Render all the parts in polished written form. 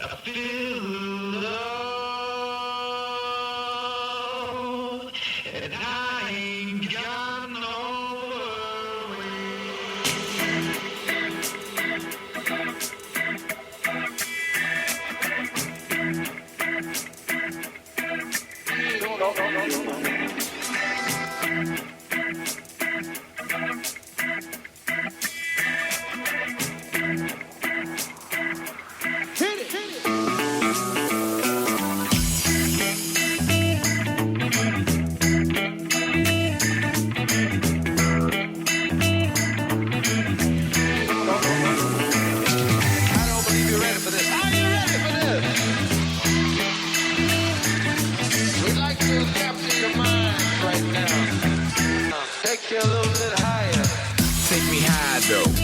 feel love, and I ain't got no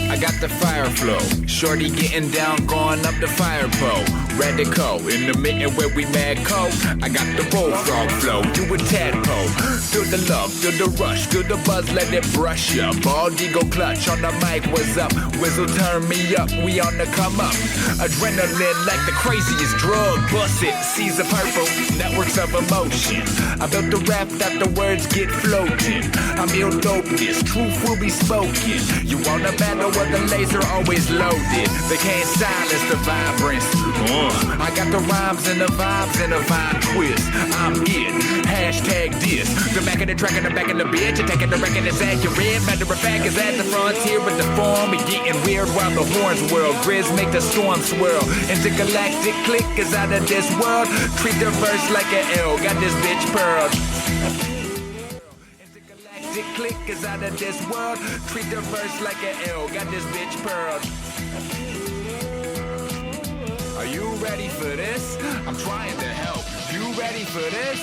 I got the fire flow. Shorty getting down, going up the fire pole. Radical in the mitten where we mad cold. I got the bullfrog flow, you a tadpole. Feel the love, feel the rush, feel the buzz, let it brush ya. Bald eagle clutch on the mic, what's up? Whistle turn me up, we on the come up. Adrenaline like the craziest drug. Bust it, Caesar purple, networks of emotion. I built the rap that the words get floating. I'm ill dopeness, truth will be spoken. You wanna battle where the laser always loaded. They can't silence the vibrance. I got the rhymes and the vibes and a vibe twist. I'm it, hashtag this. The back of the track and the back of the bitch. Attacking the record is accurate. Matter of fact is at the frontier with the form. It getting weird while the horns whirl. Grizz make the storm swirl. Intergalactic click is out of this world. Treat the verse like an L. Got this bitch pearled. Intergalactic click is out of this world. Treat the verse like an L. Got this bitch pearled. Are you ready for this? I'm trying to help. You ready for this?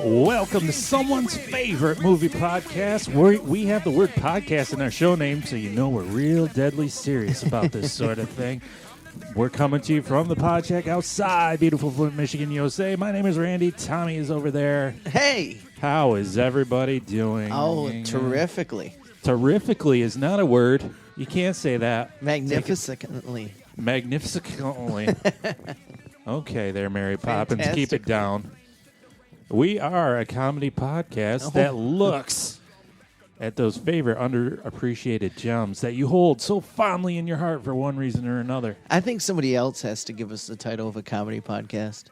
Welcome to someone's favorite movie podcast. We have the word podcast in our show name, so you know we're real deadly serious about this sort of thing. We're coming to you from the pod shack outside beautiful Flint, Michigan, USA. My name is Randy. Tommy is over there. Hey! How is everybody doing? Oh, terrifically. Terrifically is not a word. You can't say that. Magnificently. Magnificently. Okay there, Mary Poppins. Keep it Fantastically. down. We are a comedy podcast that looks at those favorite underappreciated gems that you hold so fondly in your heart for one reason or another. I think somebody else has to give us the title of a comedy podcast.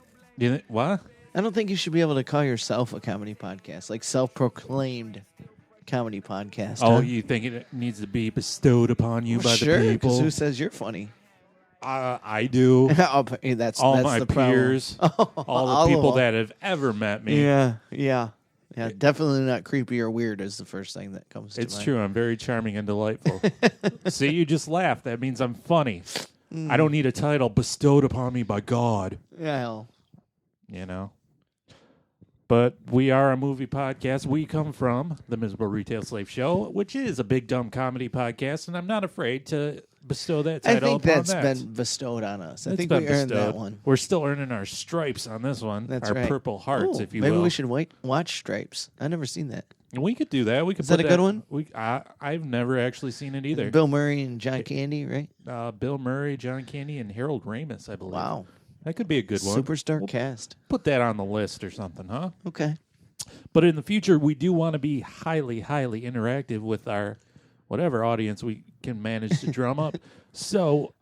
What? I don't think you should be able to call yourself a comedy podcast, like self-proclaimed comedy podcast. Oh, huh? you think it needs to be bestowed upon you by sure, the 'cause people? who says you're funny? I do. that's All that's my the problem. peers, all All the of people them. that have ever met me. Yeah. Definitely not creepy or weird is the first thing that comes to mind. It's true. I'm very charming and delightful. See, you just laughed. That means I'm funny. I don't need a title bestowed upon me by God. Yeah, hell. You know. But we are a movie podcast. We come from the Miserable Retail Slave Show, which is a big dumb comedy podcast, and I'm not afraid to bestow that I title think upon that's that. been bestowed on us. I It's think been we earned bestowed. that one. We're still earning our stripes on this one. That's our right. purple hearts, Oh, if you maybe will. we should watch Stripes. I've never seen that. We could do that. We could. Is that put a good one? I've never actually seen it either. Bill Murray and John Candy, right? Bill Murray, John Candy, and Harold Ramis, I believe. Wow. That could be a good one. Superstar We'll cast. put that on the list or something, huh? Okay. But in the future, we do want to be highly, highly interactive with our whatever audience we can manage to drum up. So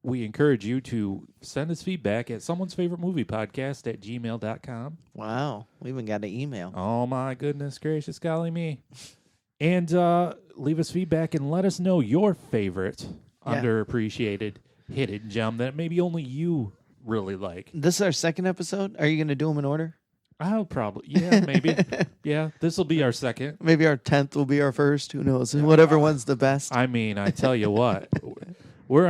we encourage you to send us feedback at someone's favorite movie podcast at gmail.com. Wow. We even got an email. Oh, my goodness gracious, golly me. And leave us feedback and let us know your favorite underappreciated hidden gem that maybe only you really like. This is our second episode. Are you going to do them in order? I'll probably, maybe. Yeah, this will be our second. Maybe our 10th will be our first. Who knows? Whatever one's the best. I mean, I tell you what, we're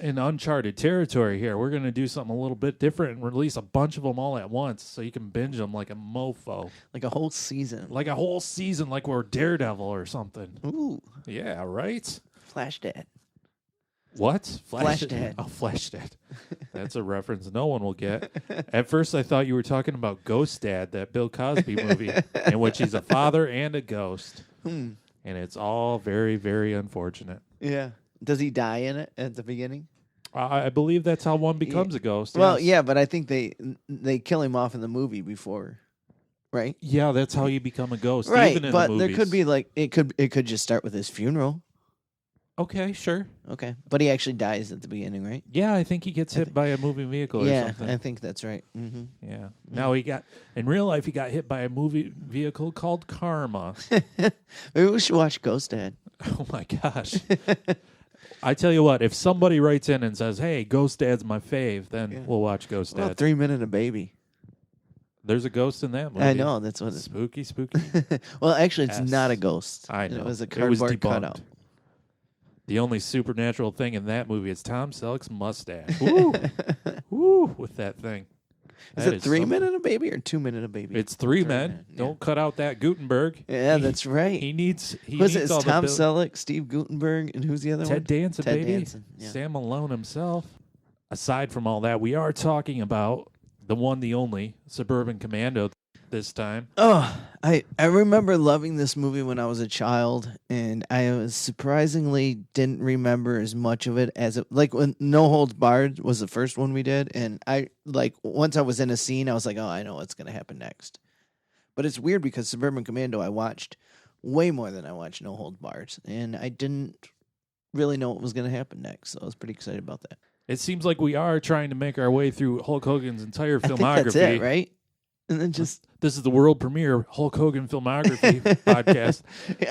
in uncharted territory here. We're going to do something a little bit different and release a bunch of them all at once so you can binge them like a mofo. Like a whole season. Like a whole season, like we're Daredevil or something. Ooh. Yeah, right? Flash Dad. What? Flash Dad. Oh, Flash Dad. That's a reference no one will get. At first, I thought you were talking about Ghost Dad, that Bill Cosby movie, in which he's a father and a ghost. And it's all very, very unfortunate. Yeah. Does he die in it at the beginning? I believe that's how one becomes a ghost. Well, yes. yeah, but I think they kill him off in the movie before, right? Yeah, that's how you become a ghost. Right, even in but the there movies. could be like it could just start with his funeral. Okay, sure. Okay, but he actually dies at the beginning, right? Yeah, I think he gets hit by a moving vehicle or Yeah, something. I think that's right. Mm-hmm. Yeah. Now in real life, he got hit by a movie vehicle called Karma. Maybe we should watch Ghost Dad. Oh my gosh. I tell you what, if somebody writes in and says, "Hey, Ghost Dad's my fave," then we'll watch Ghost Well, Dad. 3 Minute a Baby. There's a ghost in that movie. I know, that's what it's... Spooky. Well, actually, it's Yes. not a ghost. I know. It was a It was cardboard debunked. cutout. The only supernatural thing in that movie is Tom Selleck's mustache. Woo! Woo! With that thing. Is That it 3 something. Minute a Baby or 2 Minute a Baby? It's 3 3 men. men, yeah. Don't cut out that Gutenberg. Yeah, that's right. He needs. He Was needs it all the Tom bill- Selleck, Steve Gutenberg, and who's the other one? Ted Danson, Ted baby. Danson, yeah. Sam Malone himself. Aside from all that, we are talking about the one, the only Suburban Commando this time. Oh, I remember loving this movie when I was a child, and I was surprisingly didn't remember as much of it as it like when No Holds Barred was the first one we did, and I like once I was in a scene, I was like, oh, I know what's gonna happen next. But it's weird because Suburban Commando I watched way more than I watched No Holds Barred, and I didn't really know what was gonna happen next, so I was pretty excited about that. It seems like we are trying to make our way through Hulk Hogan's entire I filmography. think that's it, right? And then just This is the world premiere Hulk Hogan filmography podcast.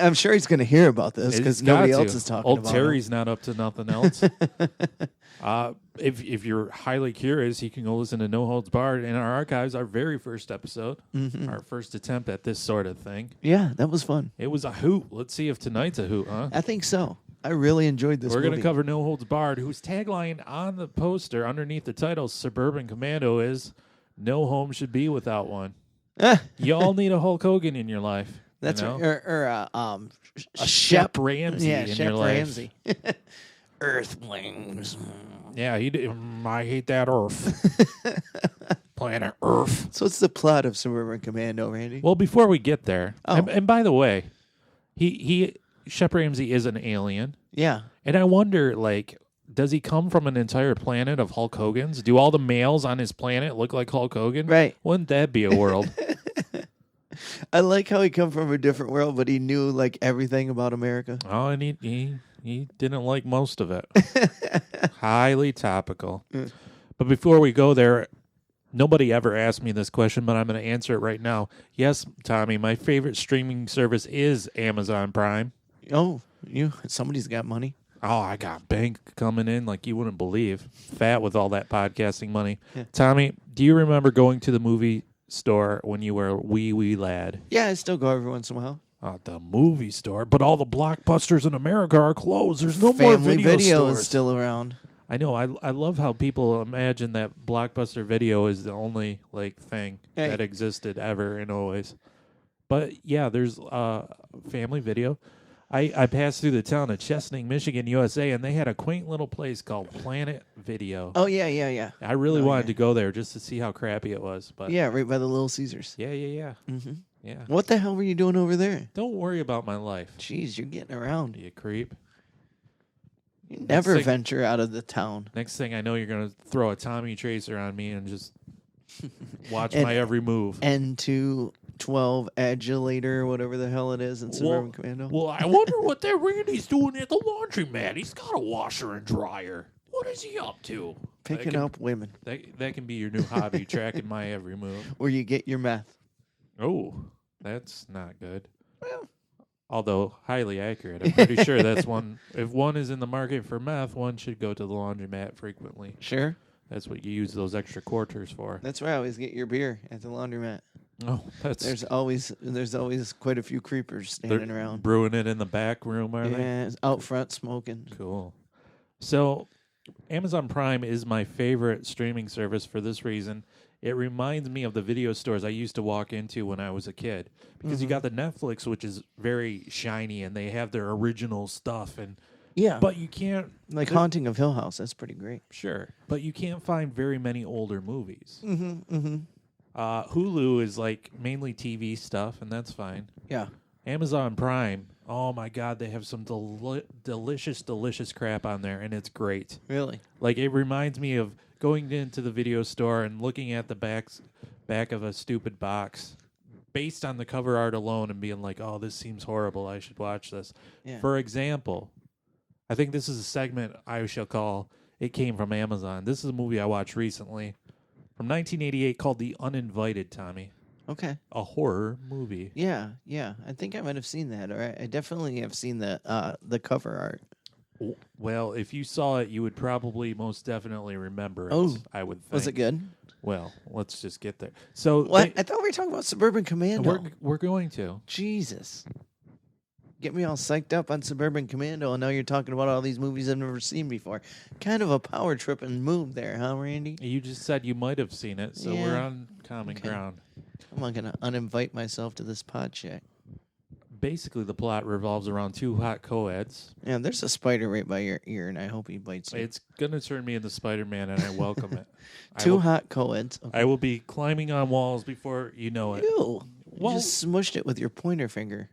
I'm sure he's going to hear about this It's because got nobody to. else is talking Old about Terry's not up to nothing else. If you're highly curious, you can go listen to No Holds Barred in our archives, our very first episode, our first attempt at this sort of thing. Yeah, that was fun. It was a hoot. Let's see if tonight's a hoot, huh? I think so. I really enjoyed this We're movie. going to cover No Holds Barred, whose tagline on the poster underneath the title Suburban Commando is "No home should be without one." You all need a Hulk Hogan in your life. That's you know? right. A Shep Ramsey Yeah, in Shep your life. Ramsey. Earthlings. Yeah, I hate that Earth. Planet Earth. So what's the plot of Suburban Commando, Randy? Well, before we get there, Oh. and by the way, Shep Ramsey is an alien, Yeah. and I wonder, like, does he come from an entire planet of Hulk Hogan's? Do all the males on his planet look like Hulk Hogan? Right. Wouldn't that be a world? I like how he come from a different world, but he knew like everything about America. Oh, and he didn't like most of it. Highly topical. But before we go there, nobody ever asked me this question, but I'm going to answer it right now. Yes, Tommy, my favorite streaming service is Amazon Prime. Oh, somebody's got money. Oh, I got bank coming in like you wouldn't believe. Fat with all that podcasting money. Yeah. Tommy, do you remember going to the movie store when you were a wee lad? Yeah, I still go every once in a while. The movie store, but all the blockbusters in America are closed. There's no Family more video stores. is still around. I know. I love how people imagine that Blockbuster Video is the only like thing Hey. that existed ever and always. But yeah, there's Family Video. I passed through the town of Chesaning, Michigan, USA, and they had a quaint little place called Planet Video. Oh yeah. I really Oh, wanted yeah. to go there just to see how crappy it was. But Yeah, right by the Little Caesars. yeah. Mm-hmm. Yeah. What the hell were you doing over there? Don't worry about my life, Jeez, you're getting around. you creep. You never thing- venture out of the town. Next thing I know, you're going to throw a Tommy Tracer on me and just watch And- my every move. N212 Adulator, whatever the hell it is in Suburban Commando. Well, I wonder what that Randy's doing at the laundromat. He's got a washer and dryer. What is he up to? Picking that can, up women. That can be your new hobby, tracking my every move. Where you get your meth. Oh, that's not good. Well, Although highly accurate. I'm pretty sure that's one. If one is in the market for meth, one should go to the laundromat frequently. sure. That's what you use those extra quarters for. That's where I always get your beer at the laundromat. Oh, that's There's always quite a few creepers they're standing around. brewing it in the back room, are they? Yeah, out front smoking. Cool. So, Amazon Prime is my favorite streaming service for this reason. It reminds me of the video stores I used to walk into when I was a kid. Because you got the Netflix, which is very shiny, and they have their original stuff. And Yeah. but you can't... Like Haunting of Hill House. That's pretty great. Sure. But you can't find very many older movies. Mm-hmm. Hulu is like mainly TV stuff, and that's fine. Yeah. Amazon Prime. Oh my God, they have some delicious crap on there, and it's great. Really? Like, it reminds me of going into the video store and looking at the back of a stupid box based on the cover art alone and being like, oh, this seems horrible. I should watch this. Yeah. For example, I think this is a segment I shall call It Came from Amazon. This is a movie I watched recently from 1988 called The Uninvited, Tommy. Okay. A horror movie. Yeah. I think I might have seen that, or I definitely have seen the cover art. Well, if you saw it, you would probably most definitely remember it. Oh, I would think. Was it good? Well, let's just get there. So What? I thought we were talking about Suburban Commando. We're going to. Jesus. Get me all psyched up on Suburban Commando, and now you're talking about all these movies I've never seen before. Kind of a power tripping move there, huh, Randy? You just said you might have seen it, so we're Yeah. on common ground. I'm not going to uninvite myself to this pod check. Basically, the plot revolves around two hot co-eds. Yeah, there's a spider right by your ear, and I hope he bites you. It's going to turn me into Spider-Man, and I welcome it. Two hot co-eds. Okay. I will be climbing on walls before you know it. Ew. You Well- just smushed it with your pointer finger.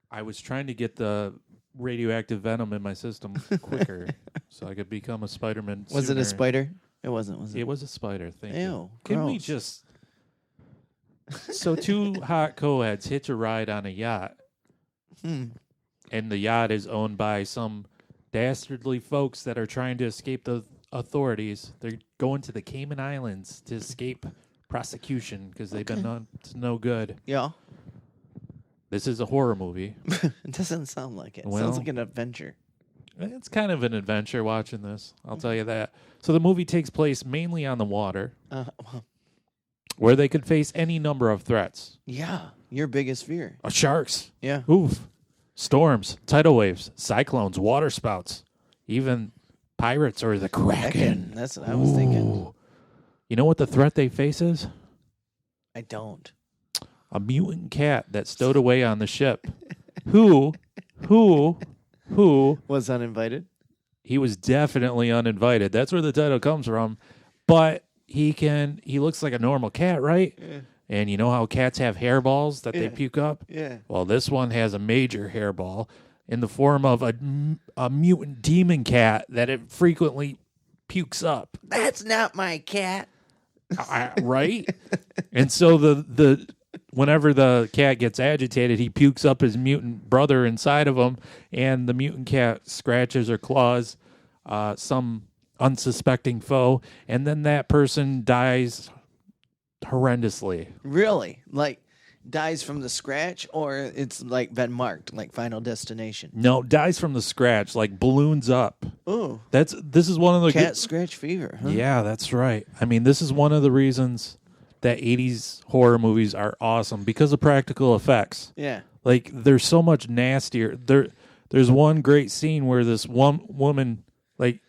I was trying to get the radioactive venom in my system quicker so I could become a Spider-Man Was it a sooner. spider? It wasn't, was it? It was a spider. Thank you. Ew, Can we gross. just... So two hot co-eds hitch a ride on a yacht, and the yacht is owned by some dastardly folks that are trying to escape the authorities. They're going to the Cayman Islands to escape prosecution because they've been up to no good. Yeah. This is a horror movie. It doesn't sound like it. It Well- sounds like an adventure. It's kind of an adventure watching this. I'll tell you that. So the movie takes place mainly on the water, Well, where they could face any number of threats. yeah, your biggest fear. Sharks. Yeah. Oof. Storms, tidal waves, cyclones, water spouts, even pirates or the Kraken. That's what I was thinking. Ooh. You know what the threat they face is? I don't. A mutant cat that stowed away on the ship. Who, Was uninvited? he was definitely uninvited. That's where the title comes from. But he looks like a normal cat, right? Yeah. And you know how cats have hairballs that they Yeah. puke up? Yeah. Well, this one has a major hairball in the form of a mutant demon cat that it frequently pukes up. That's not my cat. Right? And so the whenever the cat gets agitated, he pukes up his mutant brother inside of him, and the mutant cat scratches or claws some unsuspecting foe, and then that person dies horrendously. Really? Like, dies from the scratch, or it's like been marked, like Final Destination? No, dies from the scratch, like balloons up. Oh. This is one of the Cat scratch fever, huh? Yeah, that's right. I mean, this is one of the reasons that 80s horror movies are awesome because of practical effects. Yeah. Like, they're so much nastier. There's one great scene where this one woman, like,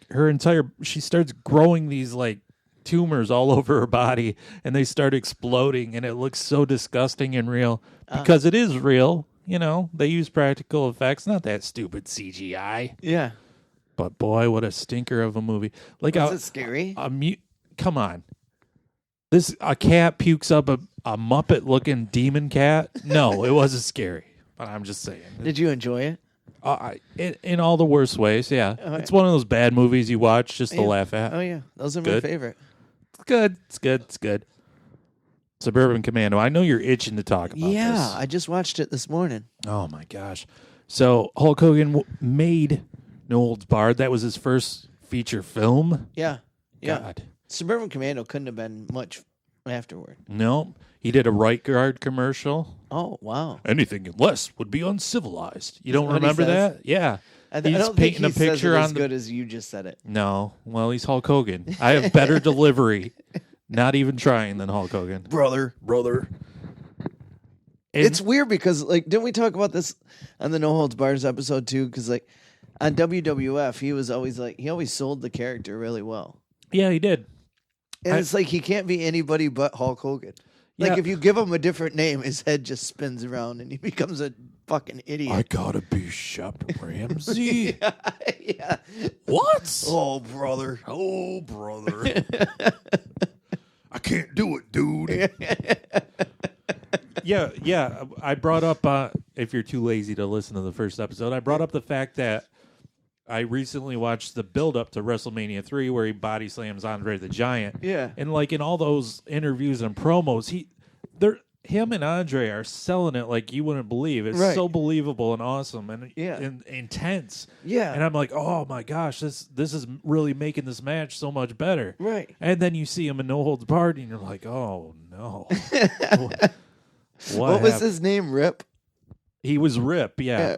she starts growing these, like, tumors all over her body, and they start exploding, and it looks so disgusting and real because it is real. You know, they use practical effects, not that stupid CGI. Yeah. But boy, what a stinker of a movie! Like, Was it scary? Come on, a cat pukes up a Muppet looking demon cat. No, it wasn't scary. But I'm just saying. Did you enjoy it? In all the worst ways, yeah. It's one of those bad movies you watch just to laugh at. Oh, yeah. Those are my Good. favorite. It's good. Suburban Commando. I know you're itching to talk about Yeah. this. I just watched it this morning. Oh, my gosh. So Hulk Hogan made No Holds Barred. That was his first feature film. Yeah. Yeah. God. Suburban Commando couldn't have been much afterward. No. He did a Right Guard commercial. Oh, wow. Anything less would be uncivilized. You don't What he remember says? that? Yeah. I He's don't think painting he a picture says it as on good as you just said it. No. Well, he's Hulk Hogan. I have better delivery. Not even trying than Hulk Hogan. Brother. It's weird because, like, didn't we talk about this on the No Holds Bars episode too? Because, like, on WWF, he was always like, he always sold the character really well. Yeah, he did. And it's like he can't be anybody but Hulk Hogan. Like, Yeah. if you give him a different name, his head just spins around and he becomes a fucking idiot. gotta be Shep Ramsey. Yeah. What? Oh, brother. I can't do it, dude. Yeah. I brought up, if you're too lazy to listen to the first episode, I brought up the fact that I recently watched the build-up to WrestleMania 3 where he body slams Andre the Giant. Yeah. And, like, in all those interviews and promos, him and Andre are selling it like you wouldn't believe. It's so believable and awesome and intense. Yeah. And I'm like, oh, my gosh, this is really making this match so much better. Right. And then you see him in No Holds Barred, and you're like, oh, no. What was his name, Rip? He was Rip, yeah.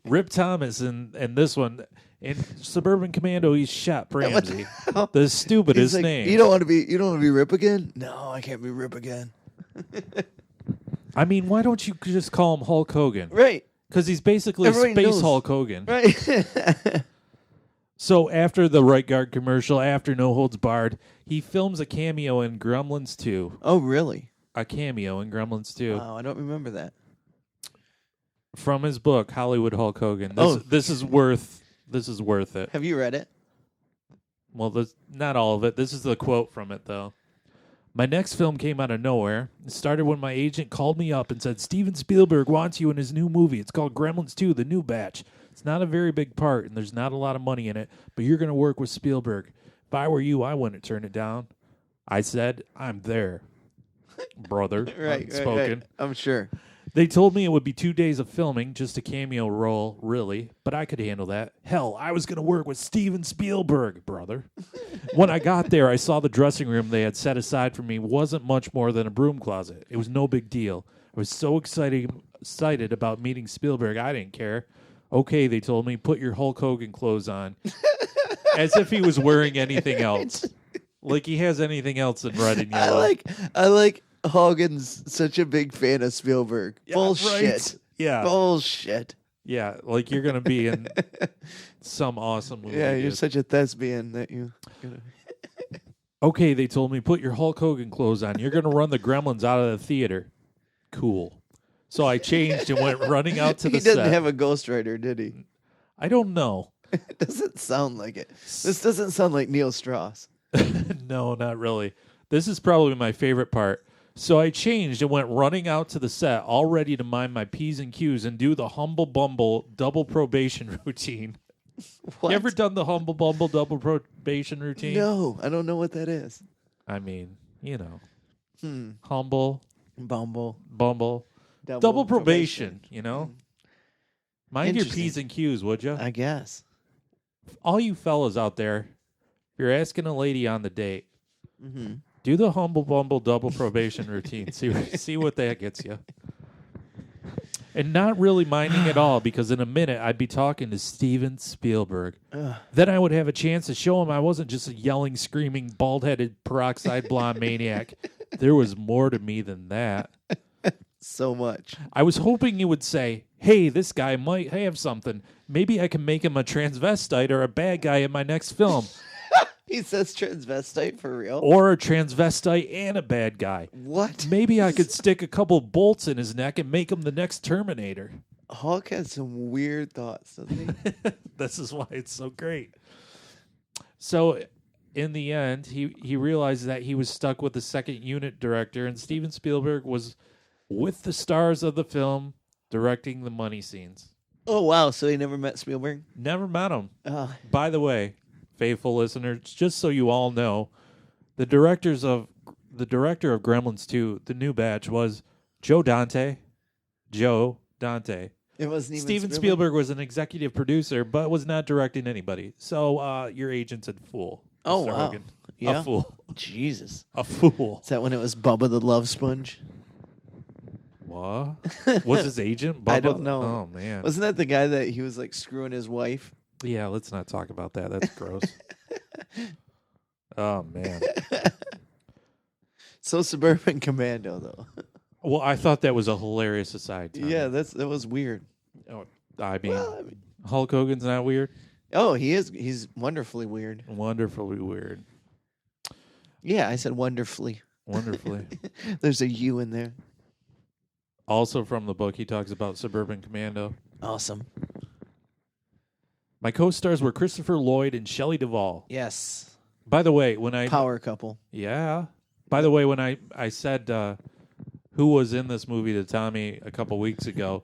Rip Thomas, and this one in Suburban Commando, he's Shep Ramsey. The stupidest like, name. You don't want to be Rip again? No, I can't be Rip again. I mean, why don't you just call him Hulk Hogan? Right. Because he's basically Everybody Space knows. Hulk Hogan. Right. So after the Right Guard commercial, after No Holds Barred, he films a cameo in Gremlins 2. Oh, really? A cameo in Gremlins 2. Wow, I don't remember that. From his book, Hollywood Hulk Hogan. This is worth it. Have you read it? Well, not all of it. This is the quote from it, though. My next film came out of nowhere. It started when my agent called me up and said, Steven Spielberg wants you in his new movie. It's called Gremlins 2, The New Batch. It's not a very big part, and there's not a lot of money in it, but you're going to work with Spielberg. If I were you, I wouldn't turn it down. I said, I'm there, brother. Right. I'm sure. They told me it would be 2 days of filming, just a cameo role, really, but I could handle that. Hell, I was going to work with Steven Spielberg, brother. When I got there, I saw the dressing room they had set aside for me wasn't much more than a broom closet. It was no big deal. I was so excited about meeting Spielberg, I didn't care. Okay, they told me, put your Hulk Hogan clothes on. As if he was wearing anything else. Like he has anything else in red and yellow. I like Hogan's such a big fan of Spielberg. Yeah, Bullshit. right? Yeah. Bullshit. Yeah, like you're going to be in some awesome movie. Yeah, you're such a thespian that you... Okay, they told me, put your Hulk Hogan clothes on. You're going to run the Gremlins out of the theater. Cool. So I changed and went running out to the set. He didn't have a ghostwriter, did he? I don't know. It doesn't sound like it. This doesn't sound like Neil Strauss. No, not really. This is probably my favorite part. So I changed and went running out to the set, all ready to mind my P's and Q's and do the Humble Bumble double probation routine. What? You ever done the Humble Bumble double probation routine? No, I don't know what that is. I mean, you know. Humble, Bumble. double probation, you know? Mind your Interesting. P's and Q's, would you? I guess. All you fellas out there, if you're asking a lady on the date, do the Humble Bumble double probation routine. See what that gets you. And not really minding at all, because in a minute I'd be talking to Steven Spielberg. Then I would have a chance to show him I wasn't just a yelling, screaming, bald-headed, peroxide blonde maniac. There was more to me than that. So much. I was hoping you would say, hey, this guy might have something. Maybe I can make him a transvestite or a bad guy in my next film. He says transvestite for real? Or a transvestite and a bad guy. What? Maybe I could stick a couple bolts in his neck and make him the next Terminator. Hulk has some weird thoughts, doesn't he? This is why it's so great. So, in the end, he realized that he was stuck with the second unit director, and Steven Spielberg was with the stars of the film directing the money scenes. Oh, wow. So he never met Spielberg? Never met him. Oh. By the way, faithful listeners, just so you all know, the director of Gremlins 2, The New Batch, was Joe Dante. It wasn't even Steven Spielberg was an executive producer, but was not directing anybody. So your agent's a fool. Oh, Mr. wow. Hogan. Yeah. A fool. Jesus. A fool. Is that when it was Bubba the Love Sponge? What? Was his agent Bubba? I don't know. Oh, man. Wasn't that the guy that he was like screwing his wife? Yeah, let's not talk about that. That's gross. Oh, man. So Suburban Commando, though. Well, I thought that was a hilarious aside. Tommy. Yeah, that was weird. Oh, I mean, Hulk Hogan's not weird? Oh, he is. He's wonderfully weird. Wonderfully weird. Yeah, I said wonderfully. Wonderfully. There's a U in there. Also from the book, he talks about Suburban Commando. Awesome. My co-stars were Christopher Lloyd and Shelly Duval. Yes. By the way, when I... Power couple. Yeah. By the way, when I said who was in this movie to Tommy a couple weeks ago,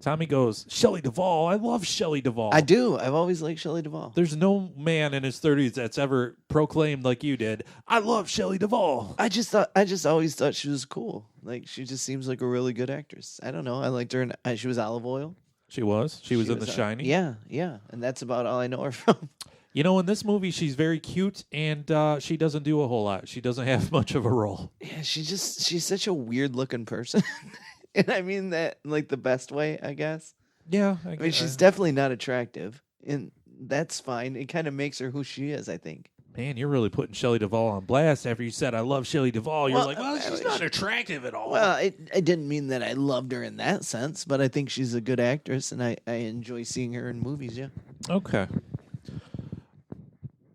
Tommy goes, Shelley Duval. I love Shelley Duval. I do. I've always liked Shelley Duval. There's no man in his 30s that's ever proclaimed like you did, I love Shelley Duval. I just always thought she was cool. Like, she just seems like a really good actress. I don't know. I liked her. She was Olive Oil. She was. She was in The Shining. Yeah, yeah. And that's about all I know her from. You know, in this movie, she's very cute, and she doesn't do a whole lot. She doesn't have much of a role. Yeah, she's such a weird looking person. And I mean that in, like, the best way, I guess. Yeah. I mean, she's definitely not attractive, and that's fine. It kind of makes her who she is, I think. Man, you're really putting Shelley Duval on blast after you said, I love Shelley Duval. You're Well, like, well, she's not attractive at all. Well, I didn't mean that I loved her in that sense, but I think she's a good actress, and I enjoy seeing her in movies, yeah. Okay.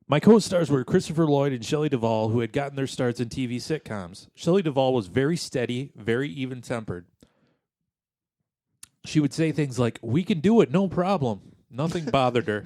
My co-stars were Christopher Lloyd and Shelley Duval, who had gotten their starts in TV sitcoms. Shelley Duval was very steady, very even-tempered. She would say things like, we can do it, no problem. Nothing bothered her.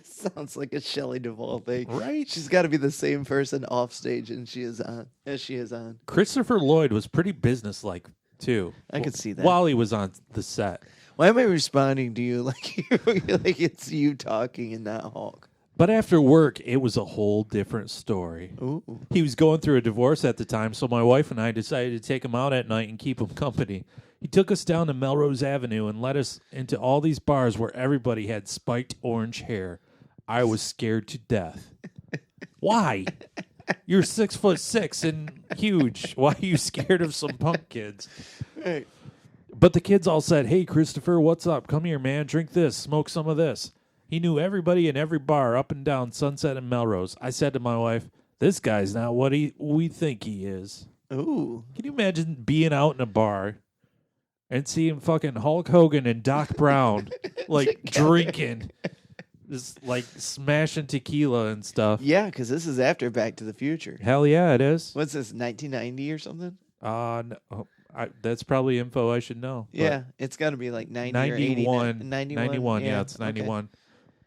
Sounds like a Shelley Duval thing. Right? She's got to be the same person off stage as she is on. Christopher Lloyd was pretty businesslike, too. I could see that. While he was on the set. Why am I responding to you like like it's you talking and not Hulk? But after work, it was a whole different story. Ooh. He was going through a divorce at the time, so my wife and I decided to take him out at night and keep him company. He took us down to Melrose Avenue and led us into all these bars where everybody had spiked orange hair. I was scared to death. Why? You're 6'6" and huge. Why are you scared of some punk kids? Right. But the kids all said, hey, Christopher, what's up? Come here, man. Drink this. Smoke some of this. He knew everybody in every bar up and down Sunset and Melrose. I said to my wife, this guy's not what we think he is. Ooh. Can you imagine being out in a bar and seeing fucking Hulk Hogan and Doc Brown like drinking, just like smashing tequila and stuff? Yeah, because this is after Back to the Future. Hell yeah, it is. What's this, 1990 or something? No, that's probably info I should know. Yeah, it's got to be like 90 or 80. 91. Yeah, it's 91. Okay.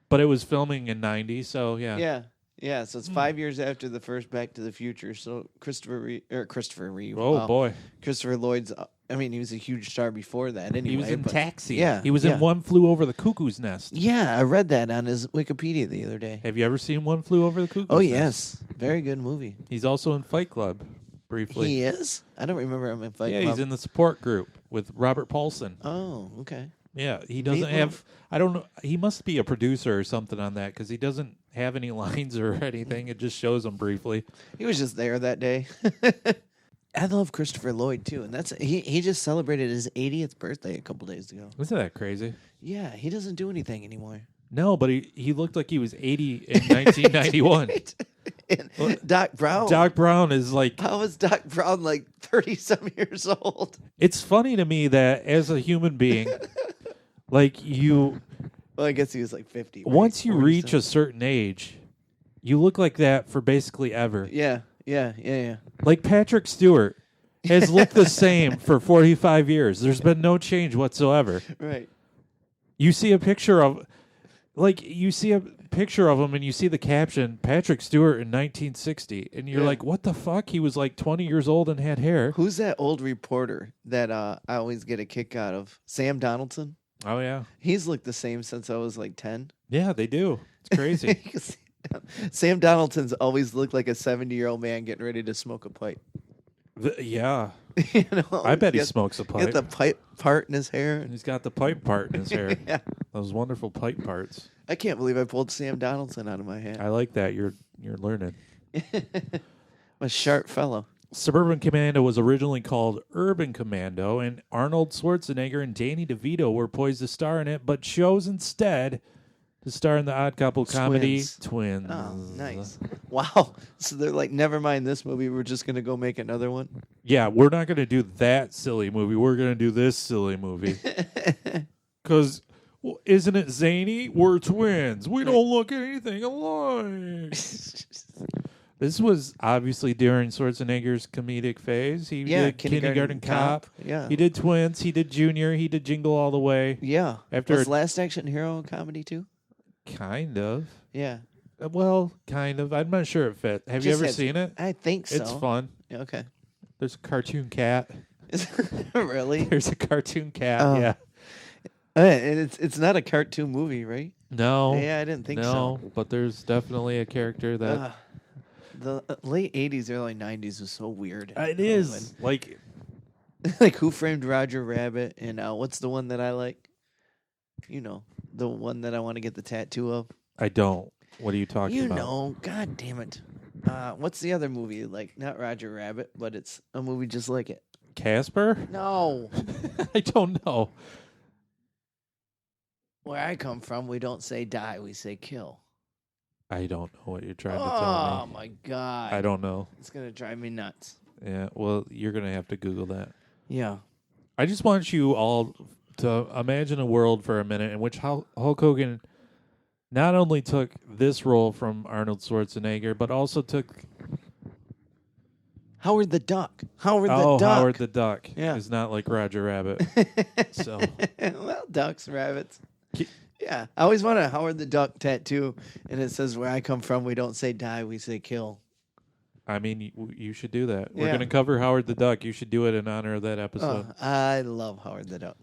But it was filming in 90, so yeah. Yeah, so it's 5 years after the first Back to the Future. So Christopher Reeve. Oh, boy. Christopher Lloyd's, he was a huge star before that anyway. He was in Taxi. Yeah. He was in One Flew Over the Cuckoo's Nest. Yeah, I read that on his Wikipedia the other day. Have you ever seen One Flew Over the Cuckoo's Nest? Oh, yes. Very good movie. He's also in Fight Club, briefly. He is? I don't remember him in Fight Club. Yeah, he's in the support group with Robert Paulson. Oh, okay. Yeah, he doesn't have... I don't know. He must be a producer or something on that because he doesn't have any lines or anything. It just shows him briefly. He was just there that day. I love Christopher Lloyd, too. And that's he just celebrated his 80th birthday a couple days ago. Isn't that crazy? Yeah, he doesn't do anything anymore. No, but he looked like he was 80 in 1991. Doc Brown. Doc Brown is like... How is Doc Brown like 30-some years old? It's funny to me that as a human being... Like you... Well, I guess he was like 50. Right? Once you reach a certain age, you look like that for basically ever. Yeah. Like Patrick Stewart has looked the same for 45 years. There's been no change whatsoever. Right. You see a picture of... Like, you see a picture of him and you see the caption, Patrick Stewart in 1960. And you're like, what the fuck? He was like 20 years old and had hair. Who's that old reporter that I always get a kick out of? Sam Donaldson? Oh, yeah. He's looked the same since I was like 10. Yeah, they do. It's crazy. Sam Donaldson's always looked like a 70-year-old man getting ready to smoke a pipe. Yeah. You know, I bet he smokes a pipe. Get the pipe part in his hair. He's got the pipe part in his hair. Yeah. Those wonderful pipe parts. I can't believe I pulled Sam Donaldson out of my hat. I like that. You're learning. I'm a sharp fellow. Suburban Commando was originally called Urban Commando, and Arnold Schwarzenegger and Danny DeVito were poised to star in it, but chose instead to star in the Odd Couple comedy Twins. Oh, nice. Wow. So they're like, never mind this movie. We're just going to go make another one? Yeah, we're not going to do that silly movie. We're going to do this silly movie. Because, well, isn't it zany? We're twins. We don't look anything alike. This was obviously during Schwarzenegger's comedic phase. He did Kindergarten Cop. Yeah. He did Twins. He did Junior. He did Jingle All the Way. Yeah. After was Last Action Hero a comedy too? Kind of. Yeah. Well, kind of. I'm not sure it fit. Have you ever seen it? I think so. It's fun. Yeah, okay. There's a cartoon cat. Really? There's a cartoon cat. Oh. Yeah. And it's not a cartoon movie, right? No. Yeah, I didn't think no, so. but there's definitely a character that The late 80s, early 90s was so weird. it is like Like Who Framed Roger Rabbit and what's the one that I like? You know, the one that I want to get the tattoo of. I don't. What are you talking about? You know, god damn it. What's the other movie? Like, not Roger Rabbit, but it's a movie just like it. Casper? No. I don't know. Where I come from, we don't say die, we say kill. I don't know what you're trying to tell Oh, me. my God. I don't know. It's going to drive me nuts. Yeah, well, you're going to have to Google that. Yeah. I just want you all to imagine a world for a minute in which Hulk Hogan not only took this role from Arnold Schwarzenegger, but also took Howard the Duck. Howard the Duck. Howard the Duck Yeah. is not like Roger Rabbit. So Well, ducks, rabbits. Yeah. I always want a Howard the Duck tattoo, and it says, where I come from, we don't say die, we say kill. I mean, you should do that. We're Yeah. going to cover Howard the Duck. You should do it in honor of that episode. Oh, I love Howard the Duck.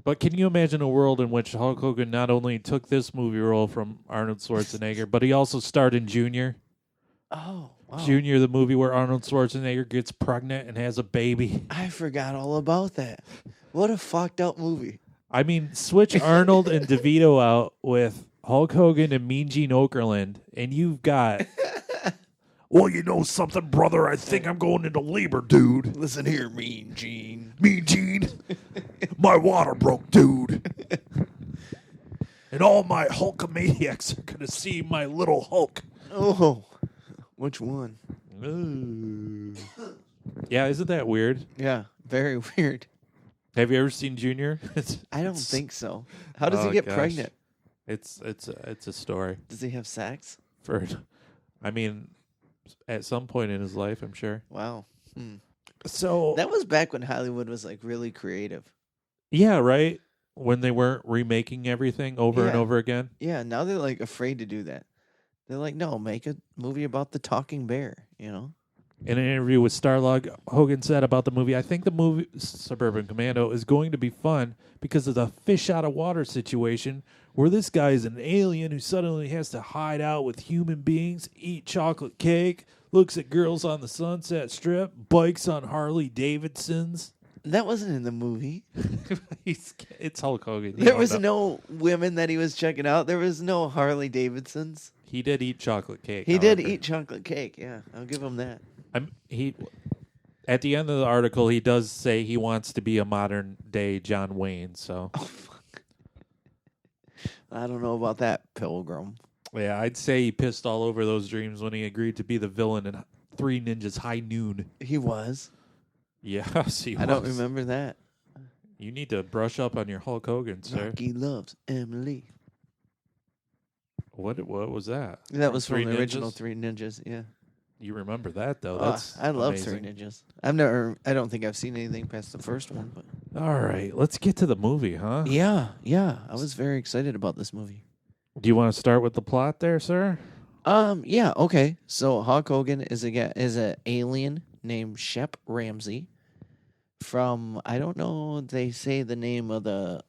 But can you imagine a world in which Hulk Hogan not only took this movie role from Arnold Schwarzenegger, but he also starred in Junior? Oh, wow. Junior, the movie where Arnold Schwarzenegger gets pregnant and has a baby. I forgot all about that. What a fucked up movie. I mean, switch Arnold and DeVito out with Hulk Hogan and Mean Gene Okerlund, and you've got... Well, you know something, brother? I think I'm going into labor, dude. Listen here, Mean Gene. Mean Gene, my water broke, dude. And all my Hulkamaniacs are going to see my little Hulk. Oh, which one? Yeah, isn't that weird? Yeah, very weird. Have you ever seen Junior? I don't think so. How does he get pregnant? It's a story Does he have sex? for. I mean, at some point in his life, I'm sure. Wow. So That was back when Hollywood was like really creative. yeah, right. When they weren't remaking everything over and Yeah. over again. Yeah, now they're like afraid to do that. They're like, no, make a movie about the talking bear, you know? In an interview with Starlog, Hogan said about the movie, I think the movie Suburban Commando is going to be fun because of the fish out of water situation where this guy is an alien who suddenly has to hide out with human beings, eat chocolate cake, looks at girls on the Sunset Strip, bikes on Harley Davidsons. That wasn't in the movie. It's Hulk Hogan. You There don't was know. no women that he was checking out. There was no Harley Davidsons. He did eat chocolate cake. He did however. eat chocolate cake. Yeah, I'll give him that. At the end of the article, he does say he wants to be a modern day John Wayne. So, I don't know about that, Pilgrim. yeah, I'd say he pissed all over those dreams when he agreed to be the villain in Three Ninjas High Noon. He was. Yes, he was. I don't remember that. You need to brush up on your Hulk Hogan, sir. Rocky loves Emily. What was that? That was from Three the original Ninjas? Three Ninjas. Yeah. You remember that though? Ah, That's I love amazing. Three Ninjas. I don't think I've seen anything past the first one, but All right, let's get to the movie, huh? yeah. I was very excited about this movie. Do you want to start with the plot there, sir? Yeah, okay. So Hulk Hogan is an alien named Shep Ramsey from, I don't know, they say the name of the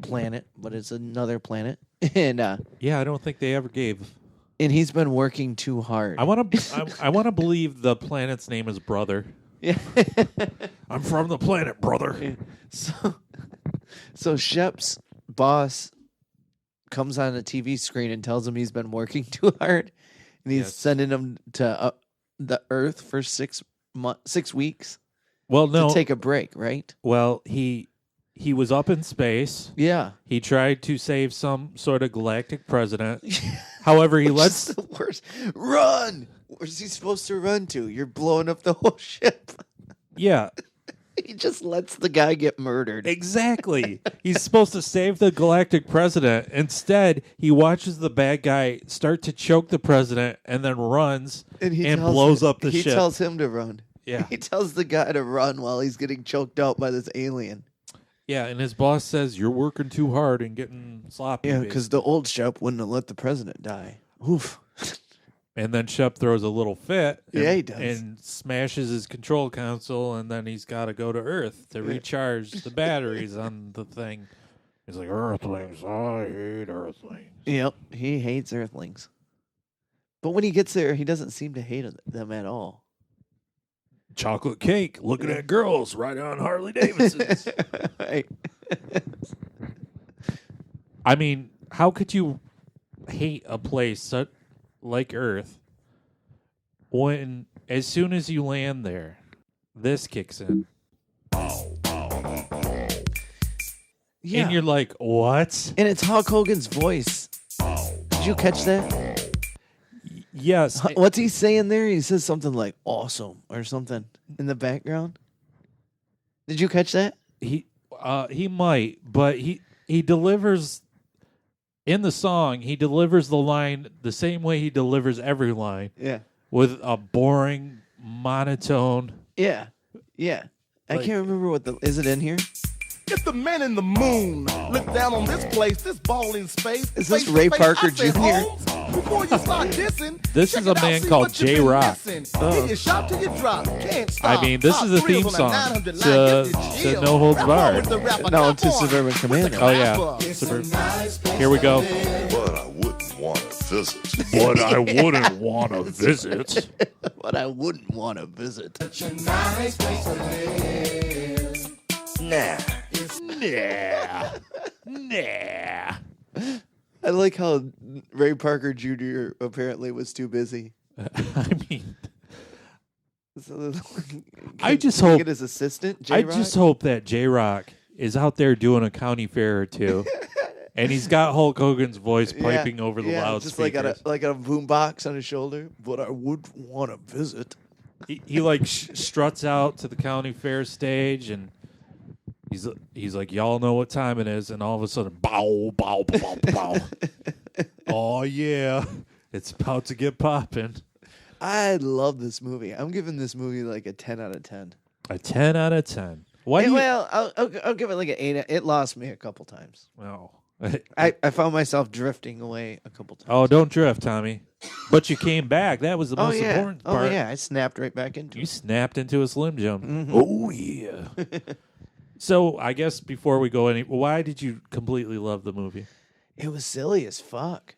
planet, but it's another planet. And Yeah, I don't think they ever gave. and he's been working too hard. I want to. I want to believe the planet's name is Brother. Yeah. I'm from the planet, brother. So Shep's boss comes on a TV screen and tells him he's been working too hard, and he's Yes. sending him to the Earth for 6 weeks Well, no. to take a break. Right? Well, he was up in space. Yeah. He tried to save some sort of galactic president. However, he Which lets. is the worst. Run! Where's he supposed to run to? You're blowing up the whole ship. Yeah, He just lets the guy get murdered. exactly. He's supposed to save the galactic president. Instead, he watches the bad guy start to choke the president and then runs and tells blows him- up the he ship. tells him to run. Yeah. He tells the guy to run while he's getting choked out by this alien. Yeah, and his boss says, "You're working too hard and getting sloppy." Yeah, basically. because the old Shep wouldn't have let the president die. Oof. And then Shep throws a little fit. And, Yeah, he does. And smashes his control console, and then he's got to go to Earth to recharge the batteries on the thing. He's like, Earthlings, I hate Earthlings. Yep, he hates Earthlings. But when he gets there, he doesn't seem to hate them at all. Chocolate cake, looking at girls right on Harley Davidsons. Right. I mean, how could you hate a place like Earth when, as soon as you land there, this kicks in? Yeah. And you're like, what? And it's Hulk Hogan's voice. Did you catch that? Yes. What's he saying there? He says something like awesome or something in the background. Did you catch that? He might, but he delivers in the song. He delivers the line the same way he delivers every line. Yeah. With a boring monotone. Yeah. Yeah. I can't remember is it in here? It's the man in the moon. Look down on this place, this ball in space. Is this Face to Ray face, Parker I said, Jr.? Holmes, before you start dissing, This check is a it out, man see called what you've been J-Rock. missing. Get your shot till you drop. Can't stop. I mean, this is a Hot theme thrills on song 900 line. to Get the to chill. No Holds Rap on Barred. with the rapper. No, Come to on. Suburban With the Commando. Oh yeah. rapper. Here we go. But I wouldn't want to visit. But I wouldn't want to visit. But I wouldn't want to visit. Nah. Nah. I like how Ray Parker Jr. apparently was too busy. I mean, So, I just can we hope- get his assistant. I J-Rock? just hope that J-Rock is out there doing a county fair or two. And he's got Hulk Hogan's voice piping over the loudspeakers. just like a boom box on his shoulder. But I would want to visit. He like struts out to the county fair stage, and he's like, y'all know what time it is, and all of a sudden, bow, bow, bow, bow. Oh yeah, it's about to get popping. I love this movie. I'm giving this movie like a 10 out of 10. A 10 out of 10. Why do you? Well, I'll give it like an 8. It lost me a couple times. Oh. I found myself drifting away a couple times. Oh, don't drift, Tommy. But you came back. That was the most important part. Oh, yeah. I snapped right back into You it. snapped into a Slim Jim. Mm-hmm. Oh, yeah. So, I guess before we go why did you completely love the movie? It was silly as fuck.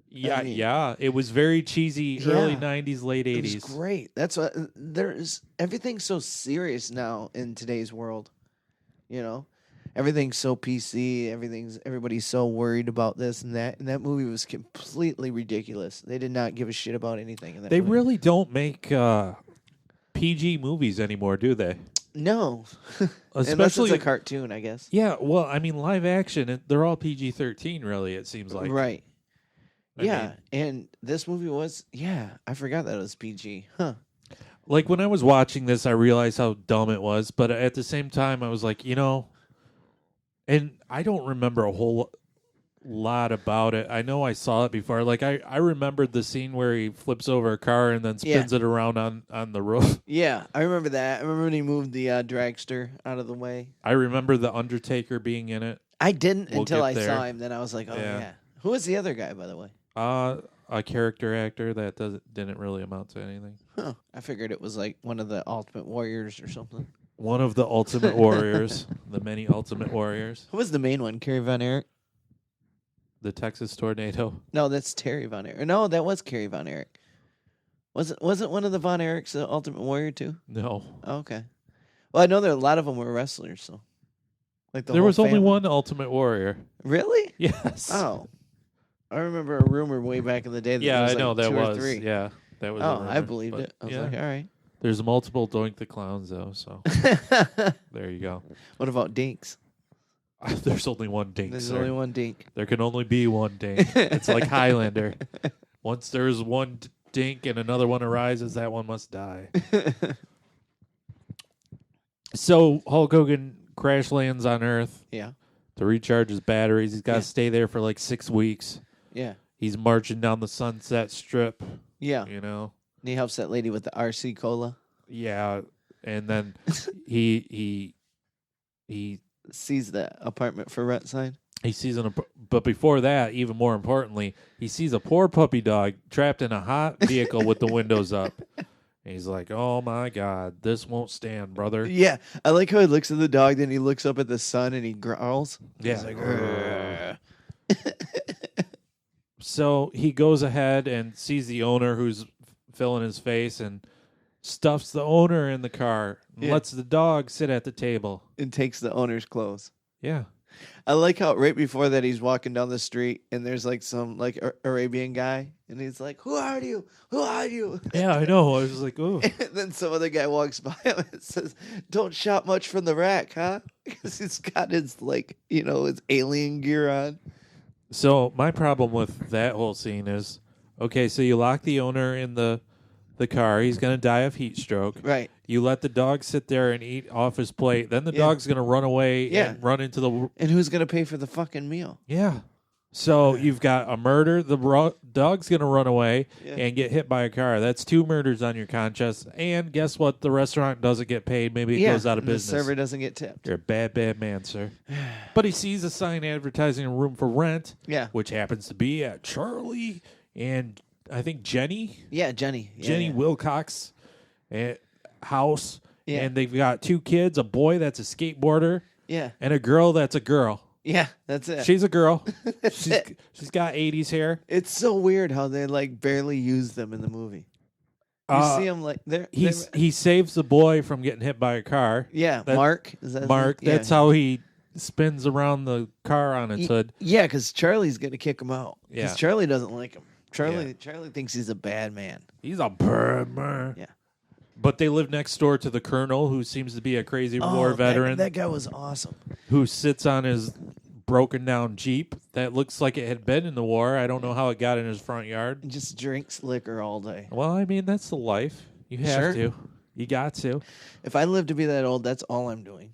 Yeah, I mean- yeah. It was very cheesy, early Yeah. 90s, late 80s. It was great. That's what everything's so serious now in today's world. You know, everything's so PC. Everybody's so worried about this and that. And that movie was completely ridiculous. They did not give a shit about anything in that. They movie. really don't make PG movies anymore, do they? No, unless Especially it's a cartoon, I guess. Yeah, well, I mean, live action, they're all PG-13, really, it seems like. Right. I Yeah, mean- and this movie was. Yeah, I forgot that it was PG. Huh. Like, when I was watching this, I realized how dumb it was, but at the same time, I was like, and I don't remember a whole lot about it. I know I saw it before. Like, I remembered the scene where he flips over a car and then spins it around on the roof. Yeah, I remember that. I remember when he moved the dragster out of the way. I remember the Undertaker being in it. I didn't We'll until get I there. saw him. Then I was like, oh Yeah. yeah. Who was the other guy, by the way? A character actor that didn't really amount to anything. Huh. I figured it was like one of the Ultimate Warriors or something. One of the Ultimate Warriors, the many Ultimate Warriors, Who was the main one? Kerry Von Erich? the Texas Tornado. No, that's Terry Von Erich. No, that was Kerry Von Erich. Wasn't one of the Von Erichs the Ultimate Warrior too? No, Oh, okay. Well, I know a lot of them were wrestlers, so like there whole was only family. one Ultimate Warrior. Really? Yes. Oh, I remember a rumor way back in the day. That yeah, there was I like know that 2 or was. 3. Yeah, that was. a Oh, I rumor, believed but it. I was yeah. like, all right. There's multiple Doink the Clowns though, so there you go. What about Dinks? There's only one Dink. There's sir. only one Dink. There can only be one Dink. It's like Highlander. Once there's one Dink and another one arises, that one must die. So Hulk Hogan crash lands on Earth Yeah, to recharge his batteries. He's got to Yeah. stay there for like 6 weeks. yeah, He's marching down the Sunset Strip, yeah. you know. And he helps that lady with the RC cola. Yeah, and then he Sees the apartment for rent sign. He sees but before that, even more importantly, he sees a poor puppy dog trapped in a hot vehicle with the windows up. And he's like, "Oh my God, this won't stand, brother." Yeah, I like how he looks at the dog, then he looks up at the sun and he growls. Yeah. He's like, "Ugh." So he goes ahead and sees the owner who's filling his face and stuffs the owner in the car and lets the dog sit at the table. And takes the owner's clothes. Yeah. I like how right before that he's walking down the street and there's like some like Arabian guy and he's like, "Who are you? Who are you?" Yeah, I know. I was like, "Oh." And then some other guy walks by him and says, "Don't shop much from the rack, huh?" Because he's got his like, his alien gear on. So my problem with that whole scene is, okay, so you lock the owner in the car. He's going to die of heat stroke. Right. You let the dog sit there and eat off his plate. Then the dog's going to run away and run into the... And who's going to pay for the fucking meal? Yeah. So you've got a murder. The dog's going to run away and get hit by a car. That's 2 murders on your conscience. And guess what? The restaurant doesn't get paid. Maybe it goes out of business. The server doesn't get tipped. You're a bad, bad man, sir. But he sees a sign advertising a room for rent, which happens to be at Charlie and I think Jenny. Yeah, Jenny. Yeah, Jenny yeah. Wilcox house. Yeah. And they've got 2 kids, a boy that's a skateboarder. Yeah. And a girl that's a girl. Yeah, that's it. She's a girl. She's got 80s hair. It's so weird how they like barely use them in the movie. You see them like he saves the boy from getting hit by a car. Yeah, Mark. Is that Mark. his name? That's how he spins around the car on its hood. Yeah, because Charlie's gonna kick him out. Because Yeah. Charlie doesn't like him. Charlie thinks he's a bad man. He's a bad man. Yeah. But they live next door to the colonel, who seems to be a crazy war veteran. That guy was awesome. Who sits on his broken down Jeep that looks like it had been in the war. I don't know how it got in his front yard. And just drinks liquor all day. Well, I mean, that's the life. You have to. You got to. If I live to be that old, that's all I'm doing.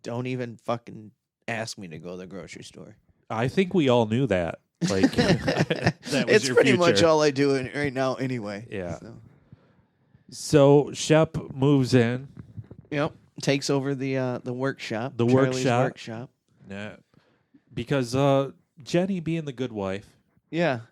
Don't even fucking ask me to go to the grocery store. I think we all knew that. Like, that was it's your pretty future. much all I do right now anyway. Yeah. So Shep moves in. Yep. Takes over the workshop. The Charlie's workshop. Yeah. Because Jenny, being the good wife,